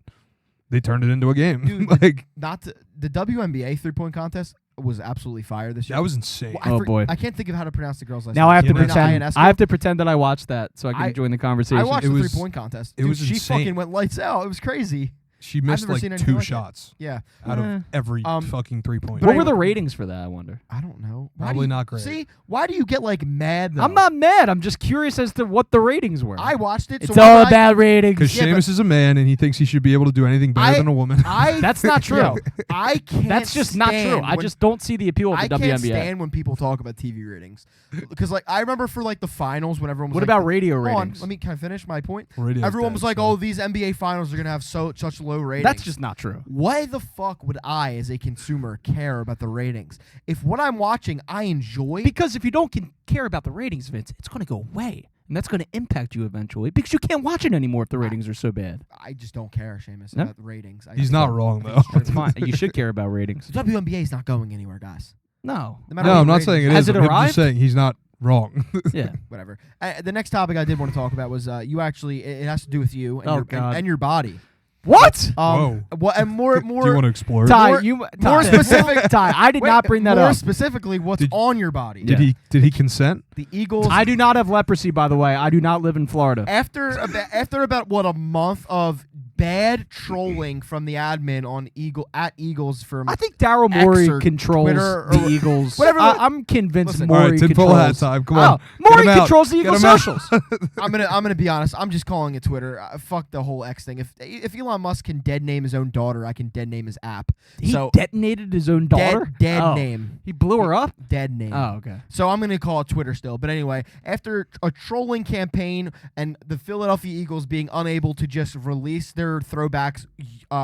they turned it into a game. Dude, like the WNBA 3-point contest was absolutely fire this year. that was insane. Well, Oh, boy. I can't think of how to pronounce the girl's last Now name. I have to Sabrina pretend. Ionescu? I have to pretend that I watched that so I can I- join the conversation. I watched It the was- 3-point contest. it Dude, was she insane. fucking went lights out. It was crazy. She missed never like seen anything 2 like it. shots Yeah. out Eh. of every Um, fucking 3-point. but What I- were the ratings for that? I wonder. I don't know. Why Probably do you- not great. See, why do you get like mad? Though? I'm not mad. I'm just curious as to what the ratings were. I watched it. It's so why all would I- about ratings. Because Yeah, Seamus is a man and he thinks he should be able to do anything better than a woman. That's not true. Yo, I can't. That's just not true. stand I when- just don't see the appeal of I the can't WNBA. stand when people talk about TV ratings, because like I remember for like the finals when everyone was What like, about radio Hold on, ratings? can I finish my point? Radio's Everyone dead, was like, so- "Oh, these NBA finals are gonna have such low ratings." That's just not true. Why the fuck would I, as a consumer, care about the ratings? If what I'm watching I enjoy, Because if you don't care about the ratings, Vince, it's going to go away. And that's going to impact you eventually because you can't watch it anymore if the ratings are so bad. I just don't care, Seamus, No? about the ratings. I He's just not don't. wrong, I think though. it's It's true. fine. You should care about ratings. The WNBA is not going anywhere, guys. No. No, matter No, what I'm the not saying it ratings- Has is. it I'm arrived? just saying he's not wrong. Yeah. Whatever. The next topic I did want to talk about was you actually. It has to do with you and, Oh, your, God. and your body. What? Whoa. What and more Do you want to explore? Ty, more Ty, specific- Ty, I did not bring that more up. specifically, what's Did- on your body? Did he consent? The Eagles. I do not have leprosy, by the way. I do not live in Florida. after about what a month of bad trolling from the admin on Eagles from I think Daryl X Morey or controls Twitter or the Eagles. whatever. I'm convinced Listen. Morey All right, tinfoil controls. hat time. Come on. Oh, Morey Get 'em out. controls the Get Eagles 'em out. socials. I'm gonna be honest. I'm just calling it Twitter. Fuck the whole X thing. If Elon Musk can dead name his own daughter, I can dead name his app. He so detonated his own daughter. dead Oh. name. He blew her up. Dead name. Oh, okay. So I'm going to call it Twitter still. But anyway, after a trolling campaign and the Philadelphia Eagles being unable to just release their throwbacks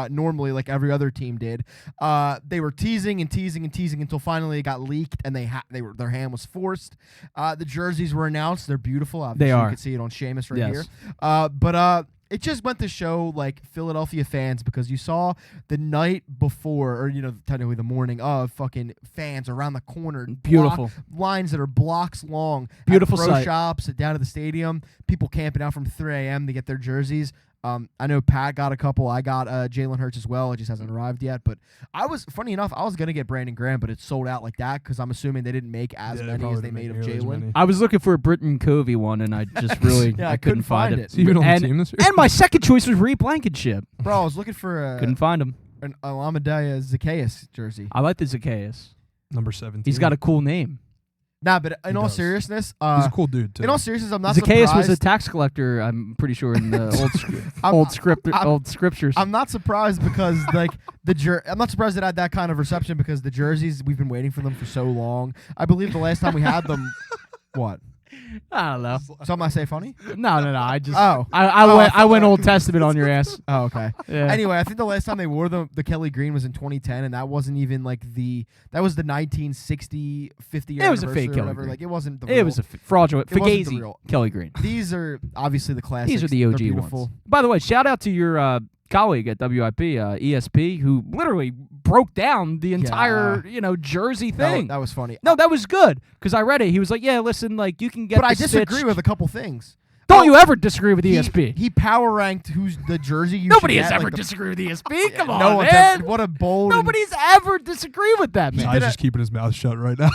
normally like every other team did, they were teasing and teasing and teasing until finally it got leaked and their hand was forced. The jerseys were announced. They're beautiful. Obviously, They are. You can see it on Seamus right Yes. here. But it just went to show like Philadelphia fans, because you saw the night before, or technically the morning of, fucking fans around the corner. Beautiful. Lines that are blocks long. Beautiful at pro sight. shops down at the stadium. People camping out from 3 a.m. to get their jerseys. I know Pat got a couple. I got Jalen Hurts as well. It just hasn't arrived yet. But funny enough, I was going to get Brandon Graham, but it sold out like that because I'm assuming they didn't make as Yeah, many probably as they didn't made make of nearly as Jalen. many. I was looking for a Britton Covey one, and I just really Yeah, I couldn't find it. Is he even on the and, team this year? and my second choice was Reed Blankenship. Bro, I was looking for Couldn't find him. an Alamadea Zacchaeus jersey. I like the Zacchaeus. Number 17. He's got a cool name. Nah, but He in all does. seriousness, He's a cool dude too. in all seriousness, I'm not Zacchaeus surprised. was a tax collector. I'm pretty sure in the I'm- old scriptures. I'm not surprised because like I'm not surprised it had that kind of reception because the jerseys, we've been waiting for them for so long. I believe the last time we had them, what? I don't know. Something I say funny? No. I just Oh. I went Old Testament on your ass. Oh, okay. Yeah. Anyway, I think the last time they wore the Kelly Green was in 2010, and that wasn't even like that was the 1960 50 year It was a anniversary fake or Kelly whatever. Green. Like it wasn't the It real. was a fraudulent It wasn't the Fugazi real- Kelly Green. These are obviously the classics. These are the They're OG beautiful. ones. By the way, shout out to your colleague at WIP, ESP, who literally broke down the entire jersey thing. That was funny. No, that was good because I read it. He was like, "Yeah, listen, like you can get." But I the disagree stitched- with a couple things. Don't you ever disagree with ESP? He power ranked who's the jersey you Nobody should has get, ever like the- disagreed with ESP. Come on, no one's man. ever, what a bold. and- Nobody's ever disagreed with that, man. Ty's just keeping his mouth shut right now.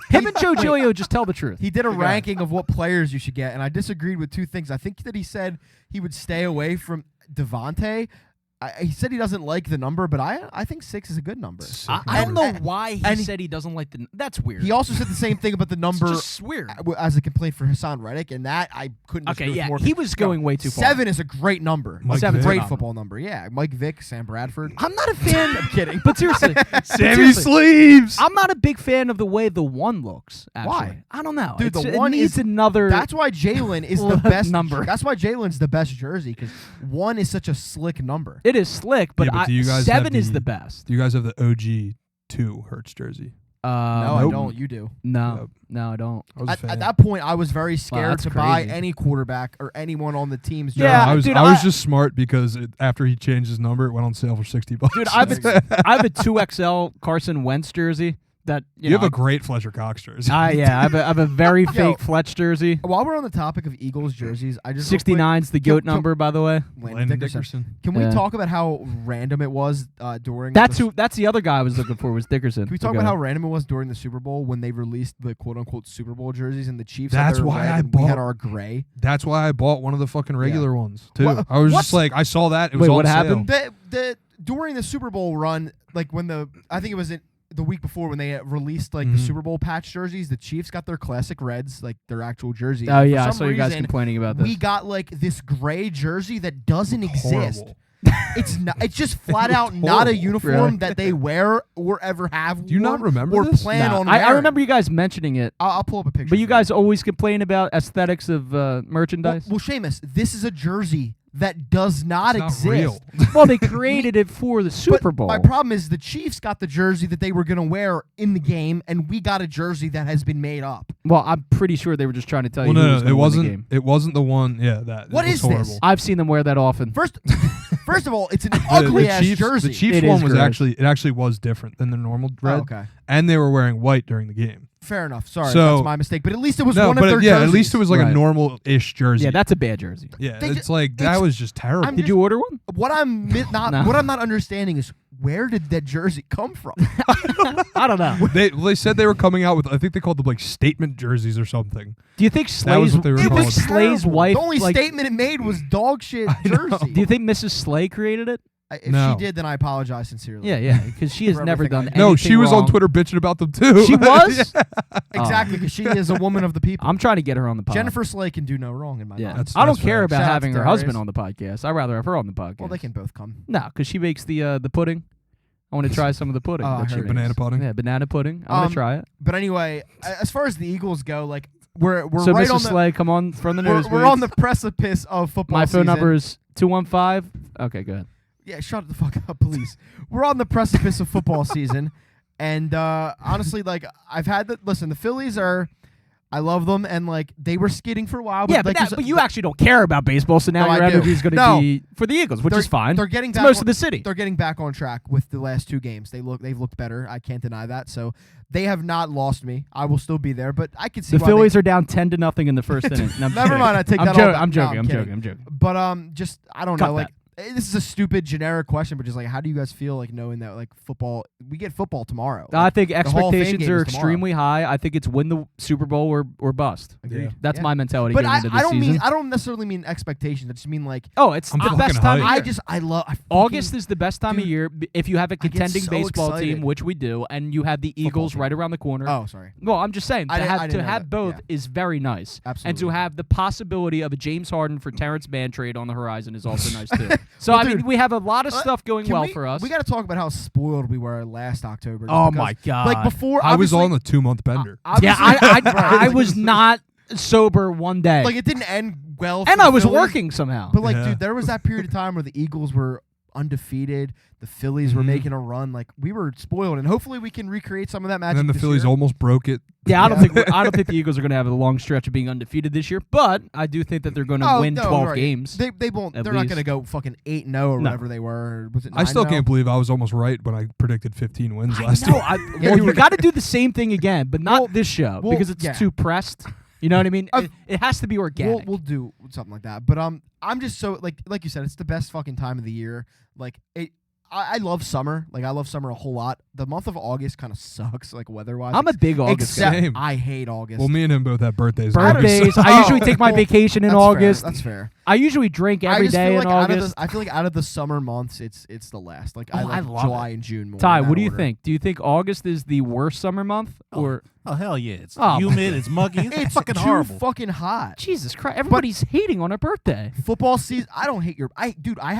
Him and Joe Giglio just tell the truth. He did a Okay. ranking of what players you should get, and I disagreed with two things. I think that he said he would stay away from Devontae. he said he doesn't like the number, but I think 6 is a good number. I don't know why he said he doesn't like the. That's weird. He also said the same thing about the number It's just weird. As a complaint for Hassan Reddick, and that I couldn't. Okay, agree with yeah, more. he was going way too far. 7 is a great number. Mike It's a Vick. great football number. Yeah, Mike Vick, Sam Bradford. I'm not a fan. I'm kidding. But seriously, Sammy Sleeves. I'm not a big fan of the way the 1 looks. Actually. Why? I don't know. Dude, the it 1 needs is another. That's why Jalen is the best number. That's why Jalen's the best jersey because 1 is such a slick number. It is slick, but, Yeah, but do you guys 7 have is the- the best. Do you guys have the OG 2 Hurts jersey? No, I Nope. don't. You do. No, Yep. no, I don't. I was a At fan. that point, I was very scared that's to buy crazy. any quarterback or anyone on the team's No, jersey. Yeah, I was dude, I was I- just smart because after he changed his number, it went on sale for $60. Dude, I have a 2XL Carson Wentz jersey that you know, have a great Fletcher Cox jersey. yeah, I have a very fake Fletch jersey. While we're on the topic of Eagles jerseys, I just real quick- 69's the goat Can- number, by the way. Landon Dickerson. Can we Yeah. talk about how random it was during? That's the, who. That's the other guy I was looking for was Dickerson. Can we talk about how random it was during the Super Bowl when they released the quote unquote Super Bowl jerseys and the Chiefs? had That's their why red I and we had bought- our gray. That's why I bought one of the fucking regular ones too. What- I was what's- just like, I saw that. It Wait, was on what sale. happened? The during the Super Bowl run, like when I think it was the week before when they released like the Mhm. Super Bowl patch jerseys, the Chiefs got their classic reds, like their actual jersey. Oh And yeah, I for saw some you guys reason, complaining about this. we got like this gray jersey that doesn't exist. Horrible. It's not. It's just flat It was out not a horrible. uniform Really? that they wear or ever have. Do you not worn remember or this? plan Nah, on I wearing. remember you guys mentioning it, I'll pull up a picture. but you for guys always complain about aesthetics of Well, merchandise. well, Seamus, this is a jersey that does not It's exist. not real. Well, they created it for the Super But Bowl. my problem is the Chiefs got the jersey that they were going to wear in the game, and we got a jersey that has been made up. Well, I'm pretty sure they were just trying to tell Well, you. who no, was it gonna win the wasn't. game. It wasn't the one. Yeah, that. What it was is this? horrible. I've seen them wear that often. First of all, it's an The ugly ass Chiefs, jersey. The Chiefs It one is was gross. actually was different than the normal Oh, red, okay, and they were wearing white during the game. fair enough. Sorry, So- that's my mistake. But at least it was No, one but of their yeah, jerseys. at least it was like Right. a normal-ish jersey. Yeah, that's a bad jersey. yeah. They It's ju- like that it's- was just terrible. I'm Did you order one? What I'm not No. what I'm not understanding is where did that jersey come from? I don't know. They said they were coming out with, I think they called them like statement jerseys or something. Do you think That was Slay's? what they were do you think called. Slay's Terrible. wife? The only like, statement it made was dog shit know. jersey. do you think Mrs. Slay created it? If No. she did, then I apologize sincerely. Yeah, because she has For never everything done I anything No, she was on wrong. Twitter bitching about them too. She was. Exactly, because she is a woman of the people. I'm trying to get her on the podcast. Don't Slay can do no wrong in my Yeah, mind. That's- I don't that's care right. about Shout out having to her Darius. husband on the podcast. I'd rather have her on the podcast. Well, they can both come. No, because she makes the pudding. I want to try some of the pudding. Oh, I that she heard makes. banana pudding? Yeah, banana pudding. I want Um, to try it. But anyway, as far as the Eagles go, like we're So, right Mrs. on the Slay, come on from the news. we're on the precipice of football. My phone season. number is 215. Okay, good. Yeah, shut the fuck up, please. We're on the precipice of football season, and honestly, like I've had the listen. The Phillies are, I love them, and like they were skidding for a while. But Yeah, like, but you actually don't care about baseball, so now No, your I do. energy is going to No. be for the Eagles, which they're, is fine. They're getting It's back most on- of the city. They're getting back on track with the last two games. They've looked better. I can't deny that. So they have not lost me. I will still be there, but I could see The why Phillies are down 10-0 in the first inning. No, I'm Never kidding. mind, I take I'm that joking. all back. I'm No, joking. I'm I'm kidding. joking. I'm joking. But just I don't Cut know. that. Like this is a stupid generic question, but just like how do you guys feel like knowing that like football? We get football tomorrow. I think Hall of Fame expectations game are is tomorrow. extremely high. I think it's win the Super Bowl or bust. Agreed. That's Yeah. my mentality But going into the I don't season. mean I don't necessarily mean expectations. I just mean like Oh, it's I'm the fucking best time of hyped. year. I love August is the best time Dude, of year if you have a I get contending so baseball excited. team, which we do, and you have the Eagles team. right around the corner. Oh, sorry. Well, I'm just saying I to didn't- I have didn't know that. both Yeah. is very nice, and to Absolutely. have the possibility of a James Harden for Terrence Mann trade on the horizon is also nice too. So Well, I mean, dude, we have a lot of stuff going Can well we, for us. We got to talk about how spoiled we were last October. just Oh because, my God. Like before, I was obviously- on the 2-month bender. yeah, obviously- I was not sober one day, like it didn't end well. For and the I was Phillies, working somehow. But like, Yeah. dude, there was that period of time where the Eagles were undefeated. The Phillies were Mhm. making a run. Like we were spoiled, and hopefully we can recreate some of that magic. And then the this Phillies year. almost broke it. Yeah, I don't Yeah. think the Eagles are going to have a long stretch of being undefeated this year, but I do think that they're going to Oh, win no, 12 right. games. They won't. At They're not least. going to go fucking 8-0 or No. whatever they were. Or was it? I still 9-0? can't believe I was almost right when I predicted 15 wins last No, year. well, you got to do the same thing again, but not Well, this show well, because it's yeah. too pressed. You know what I mean? I've- It has to be organic. We'll do something like that. But I'm just so like you said, it's the best fucking time of the year. Like it. I love summer. Like I love summer a whole lot. The month of August kind of sucks, like weather-wise. I'm a big August guy. Except Same. I hate August. Well, me and him both have birthdays. in August. Birthdays. I usually take my Well, vacation in that's August. Fair. That's fair. I usually drink every just day feel in like August. I feel like out of the summer months, it's the last. Like I Oh, I like love July it. and June more. Ty, in what that do you order. think? Do you think August is the worst summer month, or Oh hell yeah! It's Oh, humid. It's muggy. It's, It's fucking too horrible. fucking hot. Jesus Christ? Everybody's hating on her birthday. Football season. I don't hate your.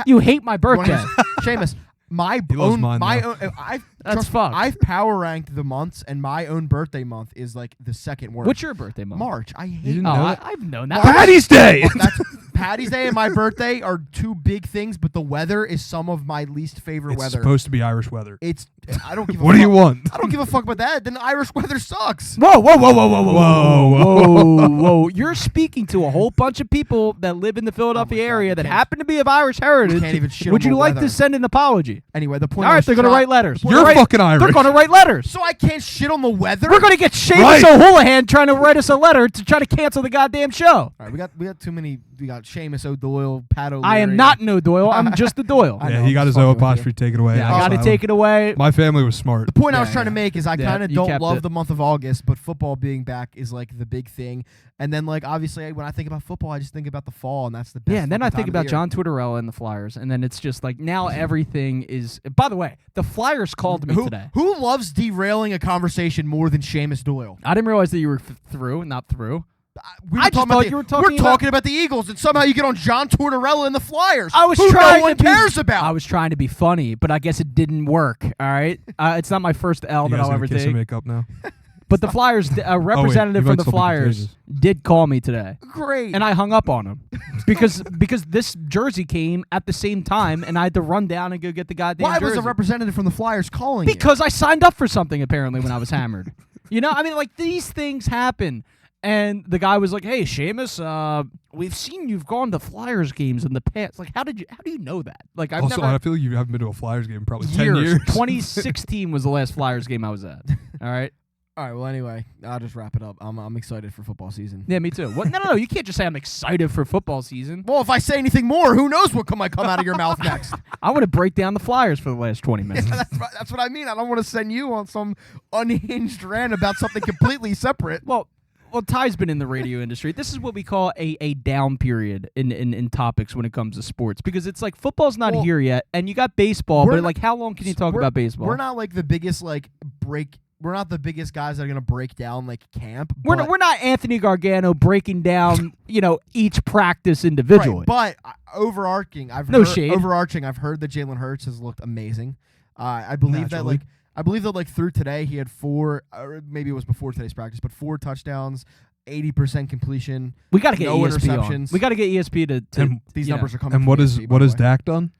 You hate my birthday. Seamus, my He loves own, mine, my though. own. That's fucked. I've power ranked the months, and my own birthday month is like the second worst. What's your birthday month? March? I hate. didn't Oh, know that? I've known that. Patty's Day. That's Patty's Day and my birthday are two big things, but the weather is some of my least favorite It's weather. supposed to be Irish weather. It's. I don't give. What a do you fuck. want? I don't give a fuck about that. Then Irish weather sucks. Whoa, whoa, whoa, whoa, whoa, whoa, Whoa, whoa! You're speaking to a whole bunch of people that live in the Philadelphia God, area you that can't- happen to be of Irish heritage. can't even shit Would on you the like weather. to send an apology? Anyway, the point. All I right, was they're going to try- write letters. You're Right? fucking Irish. They're going to write letters. So I can't shit on the weather. We're going to get Seamus Right. O'Houlihan trying to write us a letter to try to cancel the goddamn show. All right, we got too many. We got Seamus O'Doyle, Pat O'Leary. I am not no Doyle. I'm just the Doyle. I Yeah, know, he I'm got just his fucking O with you. apostrophe taken away. Yeah, I got to So, take it away. My family was smart. The point I was Yeah, trying to yeah. make is I Yeah, kind of you don't kept love it. the month of August, but football being back is like the big thing. And then like obviously when I think about football, I just think about the fall, and that's the best. Yeah, and then I fucking think time of about the John Tortorella and the Flyers, and then it's just like now everything is. By the way, the Flyers called me year. today. Who loves derailing a conversation more than Seamus Doyle? I didn't realize that you were through, not through. We I just thought you were talking We're talking about the Eagles, and somehow you get on John Tortorella and the Flyers. I was who trying no one to be, cares about. I was trying to be funny, but I guess it didn't work. All right, it's not my first L You that guys I'll gonna ever kiss and take. make up now? But the Flyers, a representative you from might the still be Flyers contagious. did call me today, Great. and I hung up on him because this jersey came at the same time, and I had to run down and go get the goddamn Why jersey. was a representative from the Flyers calling you? Because I signed up for something apparently when I was hammered. You know, I mean, like these things happen. And the guy was like, "Hey, Seamus, we've seen you've gone to Flyers games in the past. Like, how do you know that? Like, I've Also, never I feel like you haven't been to a Flyers game in probably 10 years. years. 2016 was the last Flyers game I was at. All right. All right. Well, anyway, I'll just wrap it up. I'm excited for football season. Yeah, me too. What? No. You can't just say I'm excited for football season. Well, if I say anything more, who knows what might come out of your mouth next? I want to break down the Flyers for the last 20 minutes. That's what I mean. I don't want to send you on some unhinged rant about something completely separate. Well, Ty's been in the radio industry. This is what we call a down period in topics when it comes to sports because it's like football's not Well, here yet, and you got baseball, we're but not- like how long can you talk we're- about baseball? We're not like the biggest we're not the biggest guys that are gonna break down like camp. We're but- not Anthony Gargano breaking down each practice individually. Right, but overarching, I've No heard, shade. Overarching, I've heard that Jalen Hurts has looked amazing. I believe Naturally. that through today he had 4, or maybe it was before today's practice, but 4 touchdowns, 80% completion. we got to get no ESP on. interceptions. We got to get ESP to And These you know. numbers are coming. And from what is ESP, by the way. Dak done?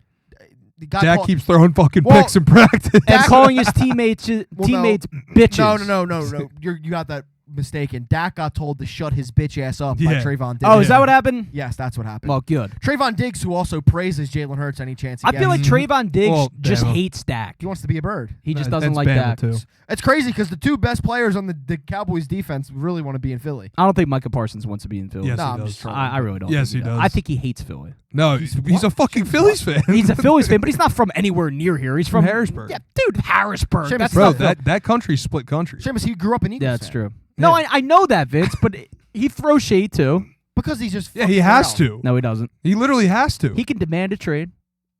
The guy Dak called- keeps throwing fucking Well, picks in practice. and Dak- calling his teammates bitches. No. You got that mistaken. Dak got told to shut his bitch ass up by Yeah. Trayvon Diggs. Oh, is that what happened? Yes, that's what happened. Well, good. Trayvon Diggs, who also praises Jalen Hurts any chance he I gets. feel like Trayvon Diggs Well, just damn. hates Dak. he wants to be a bird. He just Nah, doesn't that's like Bama Dak. too. It's crazy because the 2 best players on the Cowboys defense really want to be in Philly. I don't think Micah Parsons wants to be in Philly. Yes, Nah, he I'm does. just trolling. I really don't. Yes, think he does. I think he hates Philly. No, he's a fucking Phillies fan. He's a Phillies fan, but he's not from anywhere near here. He's from Harrisburg. Yeah, dude, Harrisburg. Seamus, That's Bro, not that country's split country. Seamus, he grew up in Eagles. Yeah, that's fan. true. No, I know that, Vince, but he throws shade too. Because he's just Yeah, he fucking has around. to. No, he doesn't. He literally has to. He can demand a trade,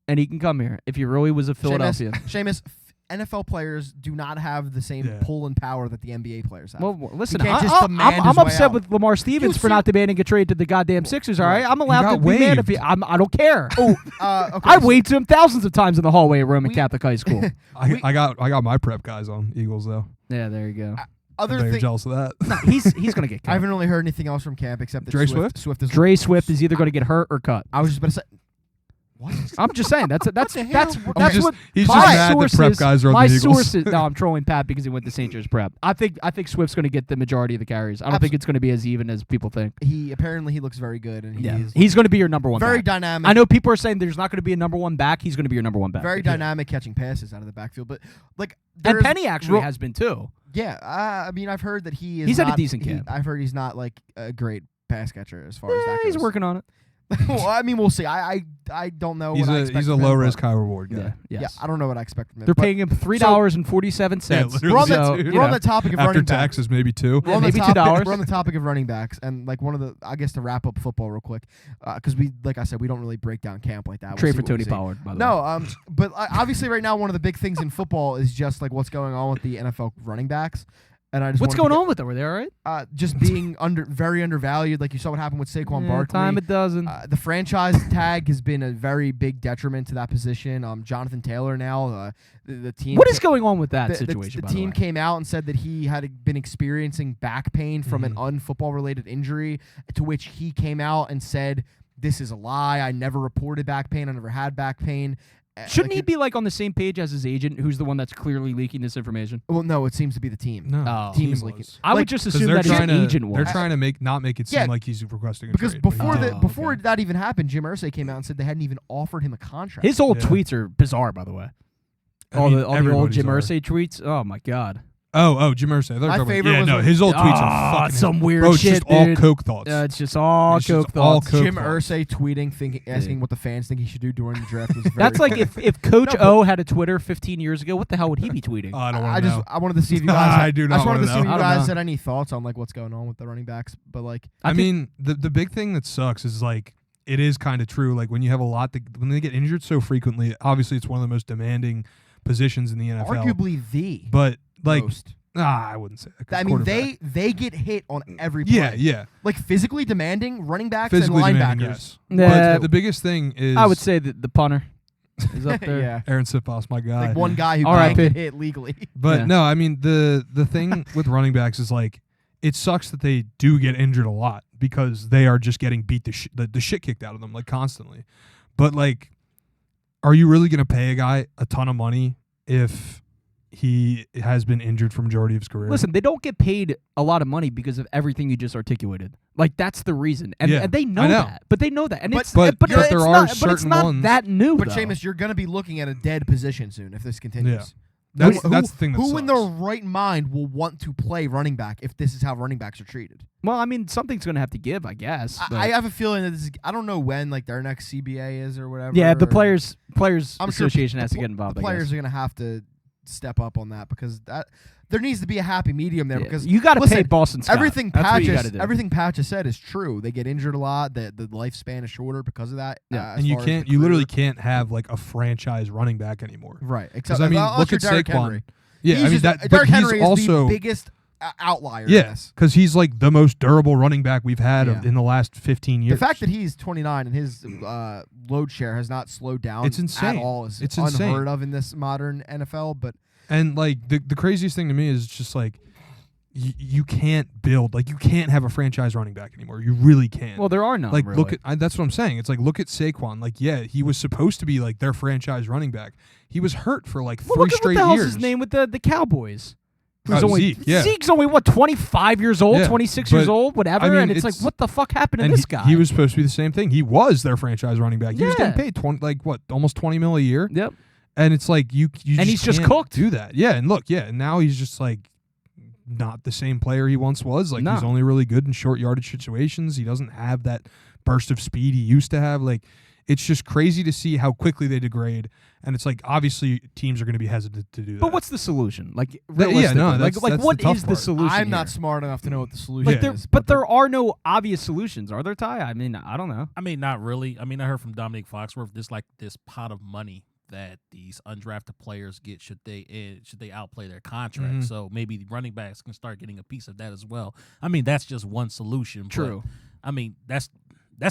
and he can come here if he really was a Philadelphia. Seamus, NFL players do not have the same Yeah. pull and power that the NBA players have. Well, listen, can't just I'm demand his way upset out. with Lamar Stevens You for see- not demanding a trade to the goddamn Sixers. All right, I'm allowed got to be mad if waived. I don't care. okay, I waved to him thousands of times in the hallway at Roman We- Catholic High School. I got my prep guys on Eagles though. Yeah, there you go. I Other bet you're thing, jealous of that. No, he's gonna get I cut. haven't really heard anything else from camp except that Dre Swift is. Dre Swift is either gonna get hurt or cut. I was just about to say. What? I'm just saying that's the hell? that's Okay. what He's my just mad that sources, prep guys are on my the Eagles. sources. No, I'm trolling Pat because he went to St. Joe's Prep. I think Swift's going to get the majority of the carries. I don't think it's going to be as even as people think. He looks very good, and He's going to be your number one. very back. dynamic. I know people are saying there's not going to be a number one back. He's going to be your number one back. very dynamic catching passes out of the backfield, but like And there's Penny actually has been too. Yeah, I mean, I've heard that he is. He's had a not- decent camp. I've heard he's not like a great pass catcher as far as that goes. He's working on it. Well, I mean, we'll see. I don't know. He's what I expect he's a from him, low but- risk, high reward guy. Yeah. Yes. Yeah, I don't know what I expect from him. They're but paying him $3.47. Yeah, We're on, literally. the, we're on the topic of After running backs. taxes, maybe 2. We're on maybe the topic, $2. We're on the topic of running backs, and like one of the, I guess, to wrap up football real quick, because like I said, we don't really break down camp like that. We'll Trade see for what we Tony see. Pollard, by the way. No, but obviously right now one of the big things in football is just like what's going on with the NFL running backs, and I just What's wanted going to on with them? Are they all right? get, just being very undervalued. Like you saw what happened with Saquon Barkley. Time a dozen. The franchise tag has been a very big detriment to that position. Jonathan Taylor now, the team. What is going on with that the situation? The by team way? came out and said that he had been experiencing back pain from an unfootball related injury, to which he came out and said, "This is a lie. I never reported back pain. I never had back pain." Shouldn't he be like on the same page as his agent, who's the one that's clearly leaking this information? Well, no, it seems to be the team. No, Oh. Team is leaking. was. I would Like, just 'Cause assume they're that his trying to agent was. they're trying to not make it seem Yeah, like he's requesting a Because trade. but before he the did. before that even happened, Jim Irsay came out and said they hadn't even offered him a contract. His old Yeah. tweets are bizarre, by the way. I All mean, the old everybody's Jim are. Irsay tweets. Oh my god. Oh, Jim Irsay. My favorite was when- his old tweets Ah, are fucking some weird bro, it's shit, just all dude. coke thoughts. It's just all It's just coke all thoughts. coke Jim thoughts. Irsay tweeting, asking what the fans think he should do during the draft was very That's like funny. if Coach No, but- O had a Twitter 15 years ago, what the hell would he be tweeting? I don't I want to just know. I wanted to see if you guys. I do I not just wanted wanna to see if know. I you don't guys know. had any thoughts on like what's going on with the running backs, but like I mean, the big thing that sucks is like it is kind of true. Like when you have a lot when they get injured so frequently, obviously it's one of the most demanding positions in the NFL. arguably the But like, most. I wouldn't say that. 'cause I mean, quarterback. they get hit on every play. Yeah. Like physically demanding running backs Physically and demanding, linebackers. yes. Nah, But the biggest thing is I would say that the punter is up there. yeah. Aaron Sipos, my guy. Like one guy who R.I.P. can't get hit legally. But Yeah. no, I mean the thing with running backs is like it sucks that they do get injured a lot because they are just getting beat the shit kicked out of them like constantly. But like, are you really gonna pay a guy a ton of money if he has been injured for majority of his career? Listen, they don't get paid a lot of money because of everything you just articulated. Like that's the reason, and, Yeah, and they know, I know. that. But they know that, and But- it's but but there it's are not, but it's certain not ones- that new. But though. Seamus, you're going to be looking at a dead position soon if this continues. That's Who- the thing that Who sucks. in their right mind will want to play running back if this is how running backs are treated? Well, I mean, something's going to have to give, I guess. but- I have a feeling that this is, I don't know when like their next CBA is or whatever. yeah, the or- players I'm sure association the has to pl- get involved. The I guess. players are going to have to step up on that because that there needs to be a happy medium there Yeah, because you got to pay listen, Boston Scott. everything That's what you Patches gotta do. everything Patches said is true. They get injured a lot. The lifespan is shorter because of that. Yeah. as and you far as can't the you literally career. can't have like a franchise running back anymore. Right. Because Except I mean, unless look you're at Derrick Saquon. Henry. Yeah, He's I mean just- that. But Derrick he's Henry is also the biggest outlier. in yeah, this. because he's like the most durable running back we've had Yeah. in the last 15 years. The fact that he's 29 and his load share has not slowed down It's insane. at all is It's unheard insane. of in this modern NFL. But And like the craziest thing to me is just like you can't build like you can't have a franchise running back anymore. You really can't. Well, there are none. like really. look at that's what I'm saying. It's like look at Saquon. Like yeah, he was supposed to be like their franchise running back. He was hurt for like Well, 3 look at straight what the hell's years. his name with the Cowboys. Oh, Who's only Zeke, yeah. Zeke's only what 25 years old, Yeah, 26 years but, old, whatever. I mean, and it's like, it's- what the fuck happened to And this guy? he was supposed to be the same thing. He was their franchise running back. He was Yeah. getting paid 20 like what almost 20 mil a year. Yep. And it's like you And he's just can't cooked. do that. Yeah, and look, yeah, and now he's just like not the same player he once was. Like No. he's only really good in short yardage situations. He doesn't have that burst of speed he used to have. Like it's just crazy to see how quickly they degrade. And it's like obviously teams are going to be hesitant to do that. But what's the solution? Like, yeah, realistically, no, like that's what the tough is the part. solution? I'm not here? smart enough to know what the solution Like, there, is. but there are no obvious solutions, are there, Ty? I mean, I don't know. I mean, not really. I mean, I heard from Dominic Foxworth this pot of money that these undrafted players get should they outplay their contract. Mhm. So maybe the running backs can start getting a piece of that as well. I mean, that's just one solution. True. But, I mean, that's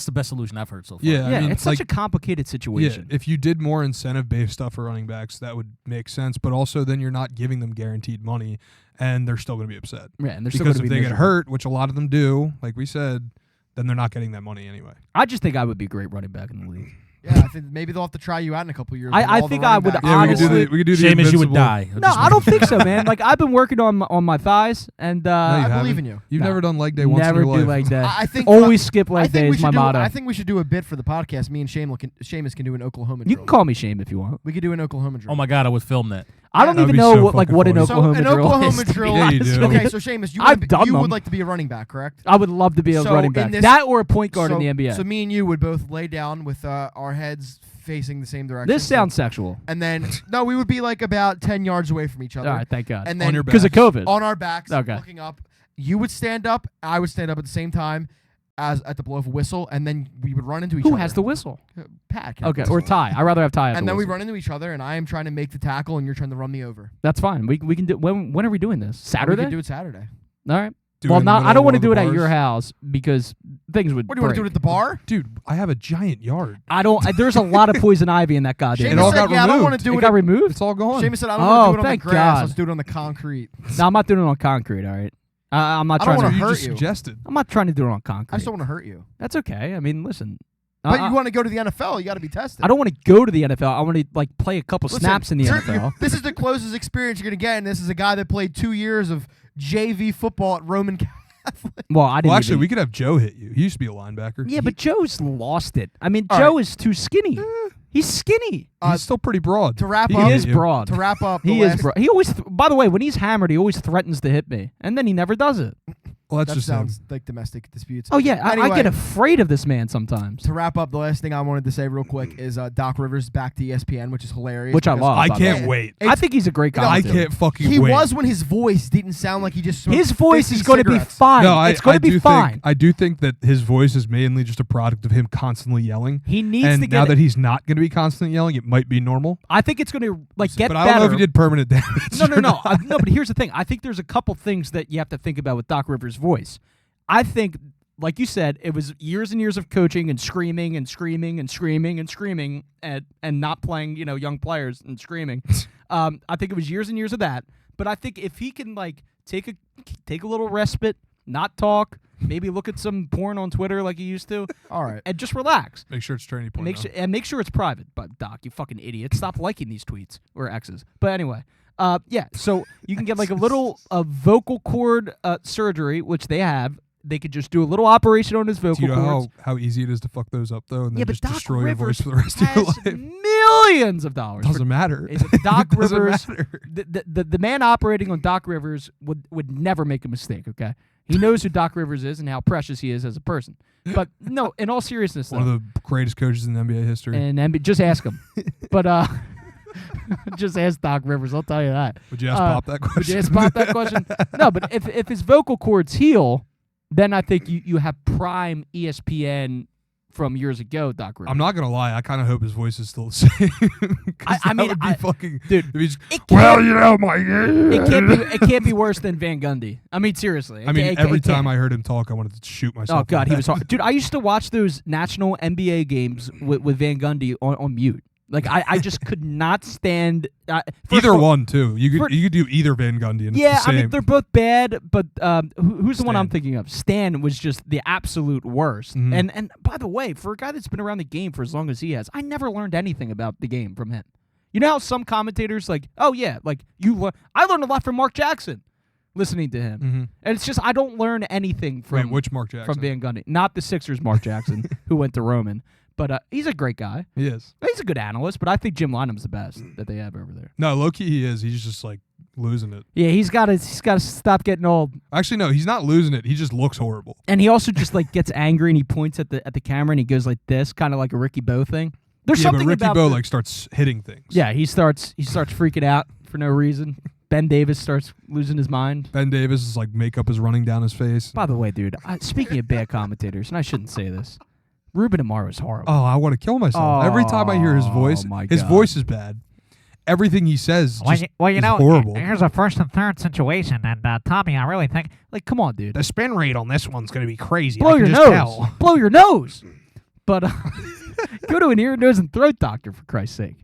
the best solution I've heard so far. Yeah, I Yeah, mean, it's like, such a complicated situation. Yeah, if you did more incentive-based stuff for running backs, that would make sense. But also, then you're not giving them guaranteed money, and they're still going to be upset Yeah, and they're still because gonna if be they get miserable. hurt, which a lot of them do, like we said, then they're not getting that money anyway. I just think I would be a great running back in the league. yeah, I think maybe they'll have to try you out in a couple years. with I all the think running I would backs. Yeah, honestly, we could do the Seamus, you would invincible- die. No, I don't think so, man. Like I've been working on my thighs, and No, you I haven't. believe in you. You've No. never done leg day once never in your do life. leg day. I think Always skip I leg think day we is my should do. motto. I think we should do a bit for the podcast. Me and Seamus can do an Oklahoma drill. You can call me Shame if you want. We could do an Oklahoma drill. Oh my God, I would film that. I don't That'd even be know so what fucking an funny. Oklahoma so an drill Oklahoma is. drill. Yeah, you do. Okay, so Seamus, I've done you them. would like to be a running back, correct? I would love to be a So running in back. this- That or a point guard so, in the NBA. So me and you would both lay down with our heads facing the same direction. This sounds sexual. And then no, we would be like about 10 yards away from each other. All right, thank God. And On then your Because of backs. COVID. on our backs, Okay. looking up. You would stand up. I would stand up at the same time as at the blow of a whistle, and then we would run into each Who other. has the whistle? Pat? can Okay, whistle. or Ty. I'd rather have Ty. Have And the then we whistle. run into each other, and I am trying to make the tackle, and you're trying to run me over. That's fine. We can do. When are we doing this? We Saturday. could do it Saturday. All right. Do Well, it in the not. I middle don't of want to one do of it the at your bars? house because things would. What do you want to do it at the bar? Dude, I have a giant yard. I don't. There's a lot of poison ivy in that goddamn. It all Seamus got said, "Yeah, I don't want removed. to do It it." got removed. It's all gone. Seamus said, "I don't want to do it on the thank grass. God. Let's do it on the concrete." No, I'm not doing it on concrete. All right. I'm not I trying don't to. wanna you hurt just you. suggested. I'm not trying to do it on I concrete. just don't want to hurt you. That's okay. I mean, listen. But you want to go to the NFL, you got to be tested. I don't want to go to the NFL. I want to like play a couple Listen, snaps in the you're- NFL. This is the closest experience you're going to get, and this is a guy that played 2 years of JV football at Roman Catholic. Well, I didn't. Well, actually, even- we could have Joe hit you. He used to be a linebacker. Yeah, but Joe's lost it. I mean, All Joe right. is too skinny. He's skinny. He's still pretty broad. To wrap He up- can He hit is you. broad. To wrap up, He the is last- broad. He always. By the way, when he's hammered, he always threatens to hit me, and then he never does it. Well, that's That just sounds him. like domestic disputes. Oh yeah, I Anyway. get afraid of this man sometimes, To wrap up, the last thing I wanted to say real quick is Doc Rivers back to ESPN, which is hilarious. which I because love. I by the can't way. wait. I think he's a great guy. I can't fucking He wait. was when his voice didn't sound like he just smoked His voice 50 is going to be cigarettes. fine. No, It's going to be fine. I do think that his voice is mainly just a product of him constantly yelling. He needs And to now get. that he's not going to be constantly yelling, it might be normal. I think it's going to get but better. I don't know if he did permanent damage. No, or no. not. No, but here's the thing. I think there's a couple things that you have to think about with Doc Rivers' voice. I think, like you said, it was years and years of coaching and screaming and screaming and screaming and screaming and not playing, young players and screaming. I think it was years and years of that. But I think if he can take a little respite, not talk, maybe look at some porn on Twitter like he used to, All right. and just relax. Make sure it's training point. Make sure it's private. But Doc, you fucking idiot, stop liking these tweets or X's. But anyway, yeah. So you can get like a little vocal cord surgery, which they have. They could just do a little operation on his Do vocal you know cords. how easy it is to fuck those up though, and Yeah, then but just Doc destroy your Rivers voice for the rest of your has life? millions of dollars. Doesn't matter. Doc It doesn't Rivers, matter. the man operating on Doc Rivers would never make a mistake. Okay, he knows who Doc Rivers is and how precious he is as a person. But no, in all seriousness, though, One of the greatest coaches in NBA history. and just ask him. But just ask Doc Rivers. I'll tell you that. Would you ask Pop that question? Would you ask Pop that question? No, but if his vocal cords heal, then I think you have prime ESPN from years ago, Doc Rivers. I'm not gonna lie. I kind of hope his voice is still the same. 'Cause I that mean, would be fucking dude, if he's, it well, can't, you know, my. it can't be worse than Van Gundy. I mean, seriously. I mean, It every can't. time I heard him talk, I wanted to shoot myself. Oh God, in he the was head. hard. Dude, I used to watch those national NBA games with Van Gundy on mute. Like I just could not stand first Either of all- one too. You for- could do either Van Gundy. And Yeah, it's the I mean same. they're both bad, but who's the one I'm Stan. thinking of? Stan was just the absolute worst. Mhm. And by the way, for a guy that's been around the game for as long as he has, I never learned anything about the game from him. You know how some commentators oh yeah, I learned a lot from Mark Jackson listening to him. Mhm. And it's just I don't learn anything from Wait, which Mark Jackson? from Van Gundy. Not the Sixers Mark Jackson who went to Roman, but he's a great guy. He is. He's a good analyst, but I think Jim Lynam's the best that they have over there. No, low key he is. He's just like losing it. Yeah, he's got to stop getting old. Actually, no, he's not losing it. He just looks horrible. And he also just gets angry and he points at the camera and he goes like this, kind of like a Ricky Bo thing. There's Yeah, something but Ricky about Bo the- starts hitting things. yeah, he starts freaking out for no reason. Ben Davis starts losing his mind. Ben Davis is like makeup is running down his face. By the way, dude, speaking of bad commentators, and I shouldn't say this, Ruben Amaro is horrible. Oh, I want to kill myself. Every time I hear his voice, Oh, my his God. voice is bad. Everything he says just you is know, horrible. here's a first and third situation, and Tommy, I really think Like, come on, dude. the spin rate on this one's going to be crazy. Blow I your can nose. just tell. Blow your nose. But go to an ear, nose, and throat doctor, for Christ's sake.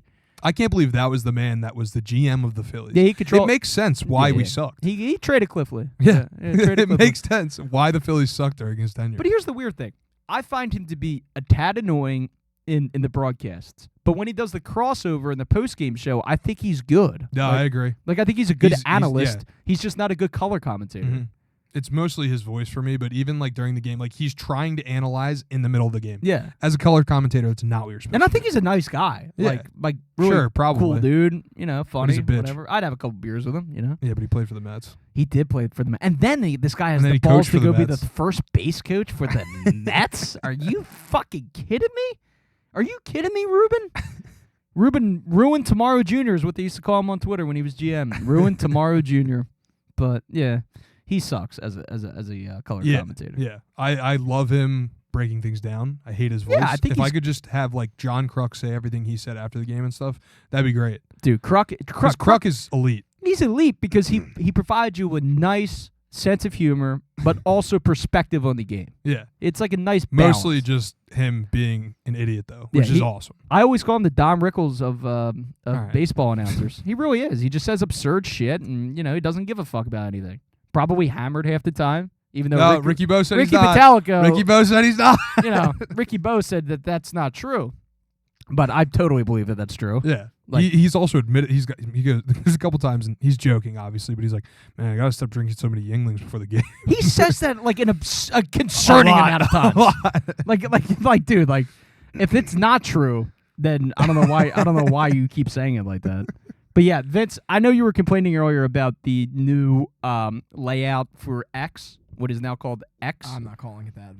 I can't believe that was the man that was the GM of the Phillies. Yeah, he control. It makes sense why we Yeah. sucked. He traded Cliffley. Yeah, traded it Cliffley. makes sense why the Phillies sucked during his tenure. But here's the weird thing. I find him to be a tad annoying in the broadcasts. But when he does the crossover in the post-game show, I think he's good. no, like, I agree. like, I think he's a good He's- analyst. yeah. He's just not a good color commentator. Mhm. It's mostly his voice for me, but even like during the game, like he's trying to analyze in the middle of the game. Yeah. As a color commentator, that's not what you're supposed And I to think do. he's a nice guy. Yeah. Like really Sure, probably. cool dude, funny, he's a bitch. whatever. I'd have a couple beers with him, Yeah, but he played for the Mets. He did play for the Mets. And then this guy has And then the he balls coached to for the go be Mets. the first base coach for the Mets? Are you fucking kidding me? Are you kidding me, Ruben? Ruben Ruin Tomorrow Jr. is what they used to call him on Twitter when he was GM. Ruin Tomorrow Jr. But yeah, he sucks as a color commentator. Yeah, I love him breaking things down. I hate his voice. Yeah, I think if I he's- could just have like John Kruk say everything he said after the game and stuff, that'd be great. Dude, Because Kruk is elite. he's elite because he provides you with nice sense of humor, but also perspective on the game. Yeah, It's like a nice balance. mostly just him being an idiot though, Yeah, which is he- awesome. I always call him the Don Rickles of right. baseball announcers. He really is. He just says absurd shit, and he doesn't give a fuck about anything. Probably hammered half the time, even though No, Ricky Bo said Ricky he's not. Metallico, Ricky Bo said he's not. Ricky Bo said that that's not true, but I totally believe that that's true. Yeah. Like- He's also admitted he goes there's a couple times and he's joking obviously, but he's like, man, I gotta stop drinking so many Yinglings before the game. He says that like in a concerning amount of times. Like, dude, like if it's not true, then I don't know why you keep saying it like that. But yeah, Vince, I know you were complaining earlier about the new layout for X, what is now called X. I'm not calling it that.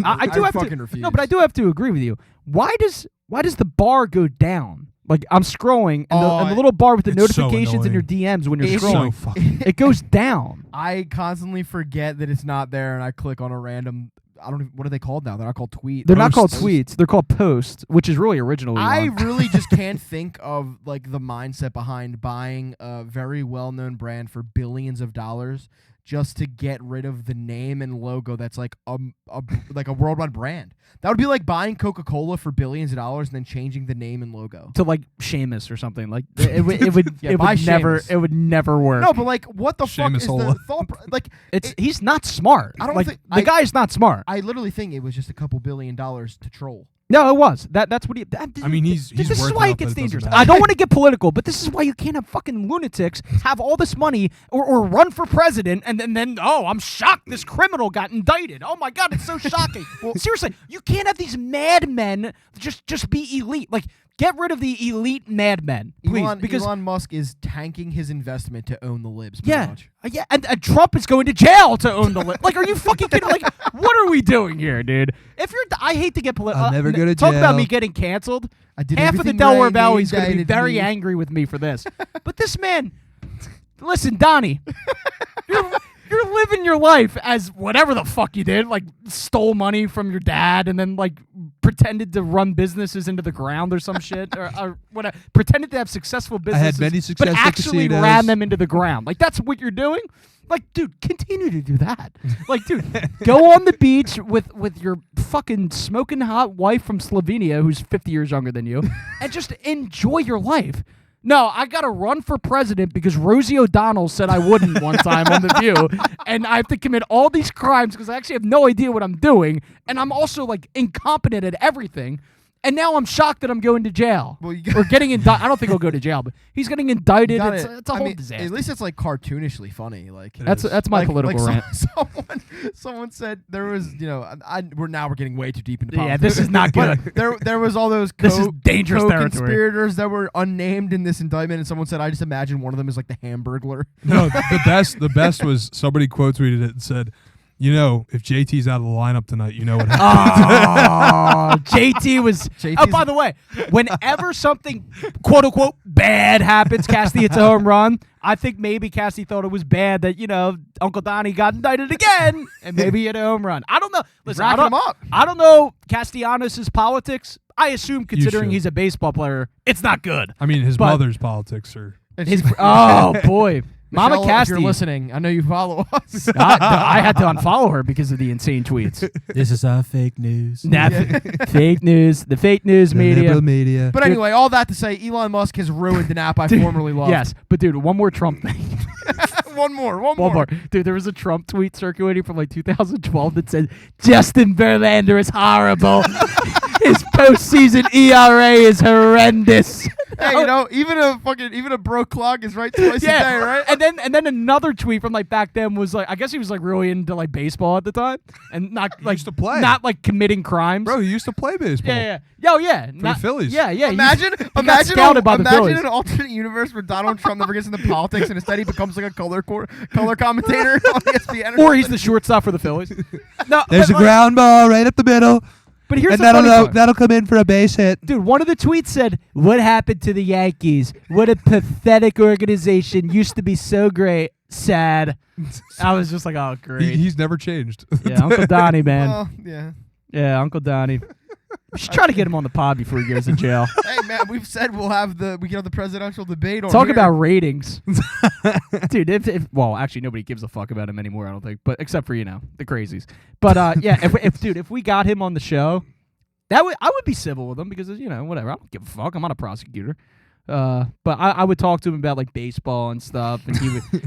I do have fucking to. refuse. No, but I do have to agree with you. Why does the bar go down? Like I'm scrolling, and the little bar with the it's so notifications in your DMs when you're It's scrolling, so fucking it goes down. I constantly forget that it's not there, and I click on a random. I don't even, what are they called now? They're not called tweet. They're not called Posts. tweets. They're called posts, which is really original. I Elon. really just can't think of like the mindset behind buying a very well-known brand for billions of dollars just to get rid of the name and logo that's like a worldwide brand. That would be like buying Coca-Cola for billions of dollars and then changing the name and logo. to like Seamus or something. Like it would Yeah, it buy would never Seamus. it would never work. No, but like what the fuck is the Seamus-ola. thought? Like He's not smart. I don't like, think- the guy's not smart. I literally think it was just a couple $1 billion to troll. No, it was. That's what he. I mean, he's this is worth why enough it gets that it doesn't dangerous. matter. I don't want to get political, but this is why you can't have fucking lunatics have all this money or run for president and then I'm shocked this criminal got indicted. Oh my god, it's so shocking. Seriously, you can't have these madmen just be elite. Like get rid of the elite madmen, please, because Elon Musk is tanking his investment to own the libs. Pretty yeah, much. yeah, and Trump is going to jail to own the like, are you fucking kidding? Like, what are we doing here, dude? If you're, I hate to get political. I'll never go to Talk about jail. me getting canceled. I did Half of the everything Delaware right, they Valley is going to be indicted very me. angry with me for this. But this man, listen, Donnie, you're living your life as whatever the fuck you did, like stole money from your dad and then like pretended to run businesses into the ground or some shit or whatever. Pretended to have successful I businesses, had many but successful actually casinos. ran them into the ground. Like that's what you're doing. Like, dude, continue to do that. Like, dude, go on the beach with your fucking smoking hot wife from Slovenia, who's 50 years younger than you, and just enjoy your life. No, I got to run for president because Rosie O'Donnell said I wouldn't one time on The View, and I have to commit all these crimes because I actually have no idea what I'm doing, and I'm also, like, incompetent at everything. And now I'm shocked that I'm going to jail. Well, you or getting indicted. I don't think he'll go to jail, but he's getting indicted. It's a whole disaster. At least it's like cartoonishly funny. Like That's my political rant. Someone said there was, we're getting way too deep into Yeah, politics. this is not good. But there was all those This is dangerous territory. co-conspirators that were unnamed in this indictment, and someone said, I just imagine one of them is like the Hamburglar. No, the best was somebody quote tweeted it and said, if JT's out of the lineup tonight, you know what happened. Oh, JT was. Oh, by the way, whenever something quote unquote bad happens, Cassidy hits a home run. I think maybe Cassidy thought it was bad that Uncle Donnie got indicted again, and maybe he hit a home run. I don't know. Listen, Racking him up. I don't know Castellanos' politics. I assume, considering should. he's a baseball player, it's not good. I mean, his But- mother's politics are. Oh boy, Mama Michelle, if Cassidy. you're listening, I know you follow us. I had to unfollow her because of the insane tweets. This is fake news. Fake news. The fake news media. media. But anyway, all that to say, Elon Musk has ruined an app I formerly loved. Yes, but dude, one more Trump thing. One more. One more. Dude, there was a Trump tweet circulating from like 2012 that said, Justin Verlander is horrible. His postseason ERA is horrendous. Hey, you know, even a broke clock is right twice a day, right? And then another tweet from like back then was like, I guess he was like really into like baseball at the time and not He like used to play. not like committing crimes. Bro, he used to play baseball. Yeah. Yo, yeah. For the Phillies. Yeah. Imagine scouted by the Phillies. an alternate universe where Donald Trump never gets into politics and instead he becomes like a color commentator on ESPN. Or he's the shortstop for the Phillies. No, There's but, a ground ball right up the middle, But here's and the funny part. that'll come in for a base hit. Dude, one of the tweets said, "What happened to the Yankees? What a pathetic organization. Used to be so great. Sad." I was just like, "Oh, great." He's never changed. Yeah, Uncle Donnie, man. Well, yeah. Yeah, Uncle Donnie. We should try to get him on the pod before he goes to jail. Hey man, we've said we can have the presidential debate on Talk here. about ratings, dude. Well, actually, nobody gives a fuck about him anymore. I don't think, but except for the crazies. But yeah, if we got him on the show, I would be civil with him because whatever. I don't give a fuck. I'm not a prosecutor. But I would talk to him about like baseball and stuff, and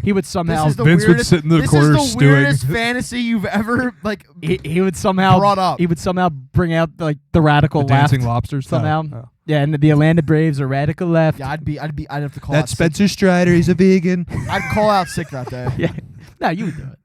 he would somehow This is the Vince would weirdest, sit in the this corner is the stewing. weirdest fantasy you've ever like. he would somehow brought up. He would somehow bring out like the radical The left dancing lobsters somehow. Oh. Yeah, and the Atlanta Braves are radical left. Yeah, I'd have to call out That's Spencer Strider. He's a vegan. sick. I'd call out sick that day. Yeah, no, you would do it.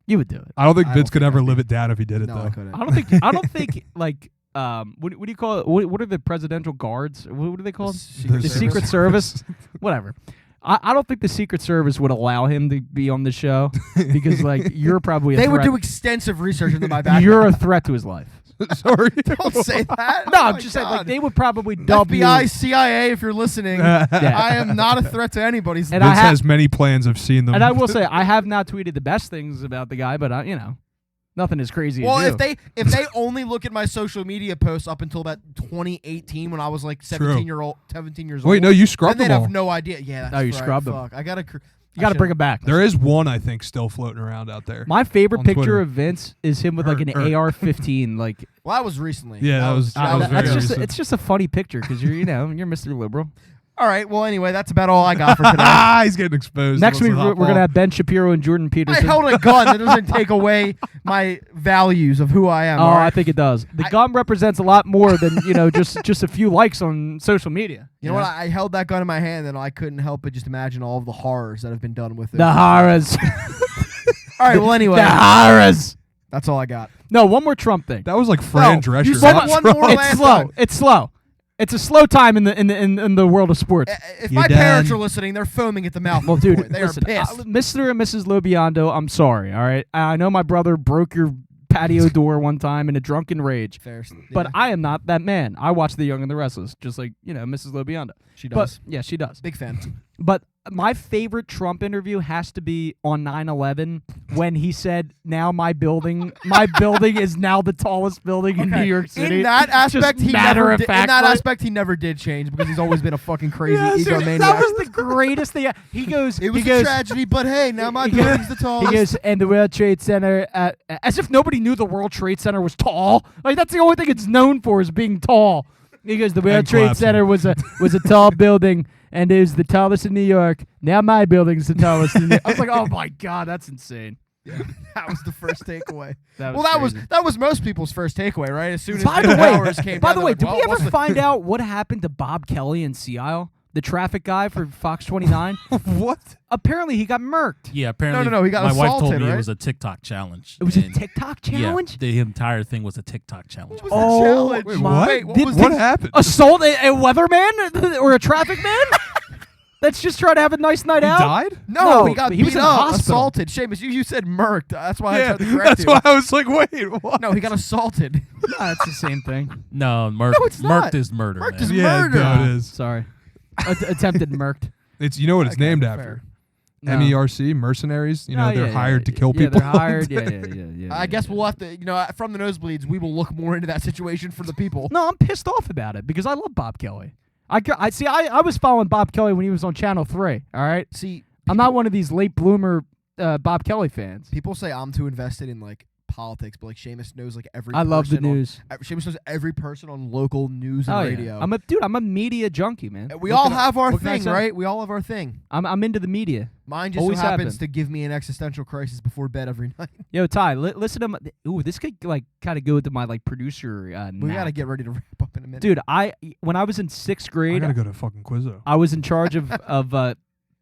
You would do it. I don't think I Vince don't could think ever I live could. it down if he did it No, I though. couldn't. I don't think like what do you call it? What are the presidential guards? What do they call them? The Secret Service. Whatever. I don't think the Secret Service would allow him to be on the show because like you're probably a They would threat. do extensive research into my background. You're a threat to his life. Sorry. Don't say that. No, Oh I'm my just saying like God. they would probably dub FBI, you. CIA, if you're listening, Yeah. I am not a threat to anybody's. And Vince I ha- has many plans. I've seen them. And I will say I have not tweeted the best things about the guy, but nothing as crazy Well, as you. if they only look at my social media posts up until about 2018 when I was like 17 years old. Wait, no, you then scrubbed they'd them all. have no idea. Yeah, that's Oh, you right. scrubbed them. Fuck. I gotta. You got to bring him back. There is one I think still floating around out there. My favorite on picture Twitter. of Vince is him with like an AR-15. Like Well, that was recently. Yeah, that was that's very just recent. it's just a funny picture because you're you're Mr. Liberal. All right. Well, anyway, that's about all I got for today. Ah, he's getting exposed. Next He week wants to we're hop gonna off. have Ben Shapiro and Jordan I Peterson. held a gun. That doesn't take away my values of who I am. Oh, all right? I think it does. The gun represents a lot more than just a few likes on social media. You know what? I held that gun in my hand, and I couldn't help but just imagine all of the horrors that have been done with it. The horrors. All right. Well, anyway, The horrors. that's all I got. No, one more Trump thing. That was like Fran No, Drescher. you said not one Trump. more It's last slow. time. It's slow. It's a slow time in the world of sports. If You're my parents done. are listening, they're foaming at the mouth. Well, at this dude, point. They listen, are pissed. Mr. and Mrs. Lobiando, I'm sorry. All right, I know my brother broke your patio door one time in a drunken rage, Fair, but yeah, I am not that man. I watch The Young and the Restless, just like Mrs. Lobiando. she But does. yeah, she does. Big fan. But my favorite Trump interview has to be on 9/11 when he said, "Now my building is now the tallest building in New York City." In that aspect, Just he never did. In that matter-of-factly. aspect, he never did change because he's always been a fucking crazy Yes, dude, egomaniac. that was the greatest thing. He goes, It was he a goes, tragedy, but hey, now my he goes- building's the tallest. He goes, and the World Trade Center, as if nobody knew the World Trade Center was tall. Like that's the only thing it's known for is being tall. He goes, the World And Trade collapsing. Center was a tall building, and it was the tallest in New York. Now my building's the tallest in New York. I was like, oh my god, that's insane. That was the first takeaway. That Well, that was most people's first takeaway, right? As soon as By the the way, powers came by down, the way, they're did like, we well, ever what's the- find out what happened to Bob Kelly in Seattle, the traffic guy for Fox 29? What? Apparently, he got murked. Yeah, apparently. no, he got my wife told assaulted, me right? it was a TikTok challenge. It was a and TikTok challenge. Yeah, the entire thing was a TikTok challenge. What was the Oh, challenge? Wait, my- what? Wait, what Did- was What the- happened? Assault a weatherman or a traffic man? That's just trying to have a nice night He out. died? No, No, he got he was beat in the up, hospital. assaulted. Seamus, you said murked. That's why I Yeah, tried to correct that's you. why I was like, wait, what? No, he got assaulted. That's the same thing. No, Merc, No, it's not. Merc is murder. Merc man. is Yeah, murder. no, it is. Sorry. Attempted murked. It's you know what it's Okay, named fair. after? No. MERC, mercenaries. You know, Oh, they're yeah, hired to yeah, kill yeah, people. They're hired. Yeah. I guess we'll have to, from the Nosebleeds, we will look more into that situation for the people. No, I'm pissed off about it because I love Bob Kelly. I see. I was following Bob Kelly when he was on Channel 3. All right. See, I'm not one of these late bloomer Bob Kelly fans. people say I'm too invested in like politics, but like Seamus knows like every. I love the person on- news. Seamus knows every person on local news and Oh radio. yeah, I'm a media junkie, man. We What all can I- have our what can I thing, say? right? We all have our thing. I'm into the media. Mine just Always so happens happened. to give me an existential crisis before bed every night. Yo, Ty, listen to my. Ooh, this could like kind of go into my like producer. We knack. gotta get ready to wrap up in a minute. Dude, when I was in 6th I grade, gotta go to fucking Quizzo. I was in charge of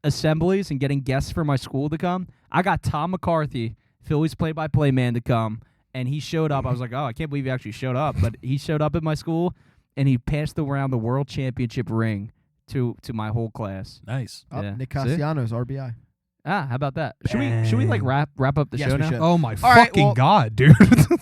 assemblies and getting guests for my school to come. I got Tom McCarthy, Phillies play-by-play man, to come, and he showed up. I was like, oh, I can't believe he actually showed up. But he showed up at my school, and he passed around the World Championship ring to my whole class. Nice. Oh, Yeah. Nick See? Castellanos, RBI. Ah, how about that? Should we like wrap up the Yes, show we now? should. Oh my All right, fucking well- god, dude!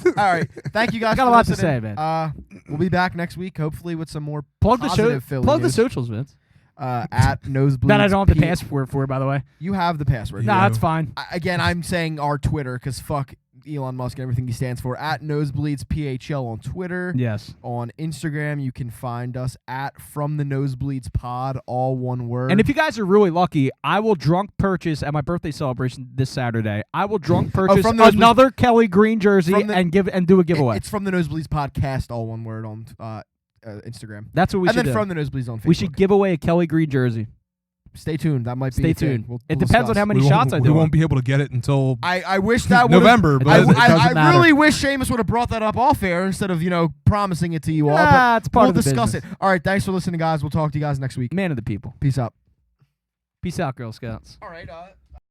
All right, thank you guys. Got a for lot to listening. say, man. We'll be back next week, hopefully with some more Plug the show. positive Philly Plug the news. socials, Vince. At Nosebleeds. That I don't have the P- password for, by the way. You have the password. Nah, Yeah. that's fine. Again, I'm saying our Twitter because fuck Elon Musk and everything he stands for. At Nosebleeds PHL on Twitter. Yes. On Instagram, you can find us at From the Nosebleeds Pod, all one word. And if you guys are really lucky, I will drunk purchase at my birthday celebration this Saturday. I will drunk purchase from those- another Kelly Green jersey From the- and do a giveaway. It's From the Nosebleeds Podcast, all one word on Instagram. That's what we and should then do. From the Nosebleeds on Facebook. We should give away a Kelly Green jersey. Stay tuned. That might be Stay a thing. tuned. We'll It depends on discuss. how many we shots I won't, do. We won't be able to get it until I wish that would November, It but doesn't- I matter. really wish Seamus would have brought that up off air instead of, promising it to you all. Ah, But it's part we'll of the discuss business. it. All right. Thanks for listening, guys. We'll talk to you guys next week. Man of the people. Peace out. Peace out, Girl Scouts. All right.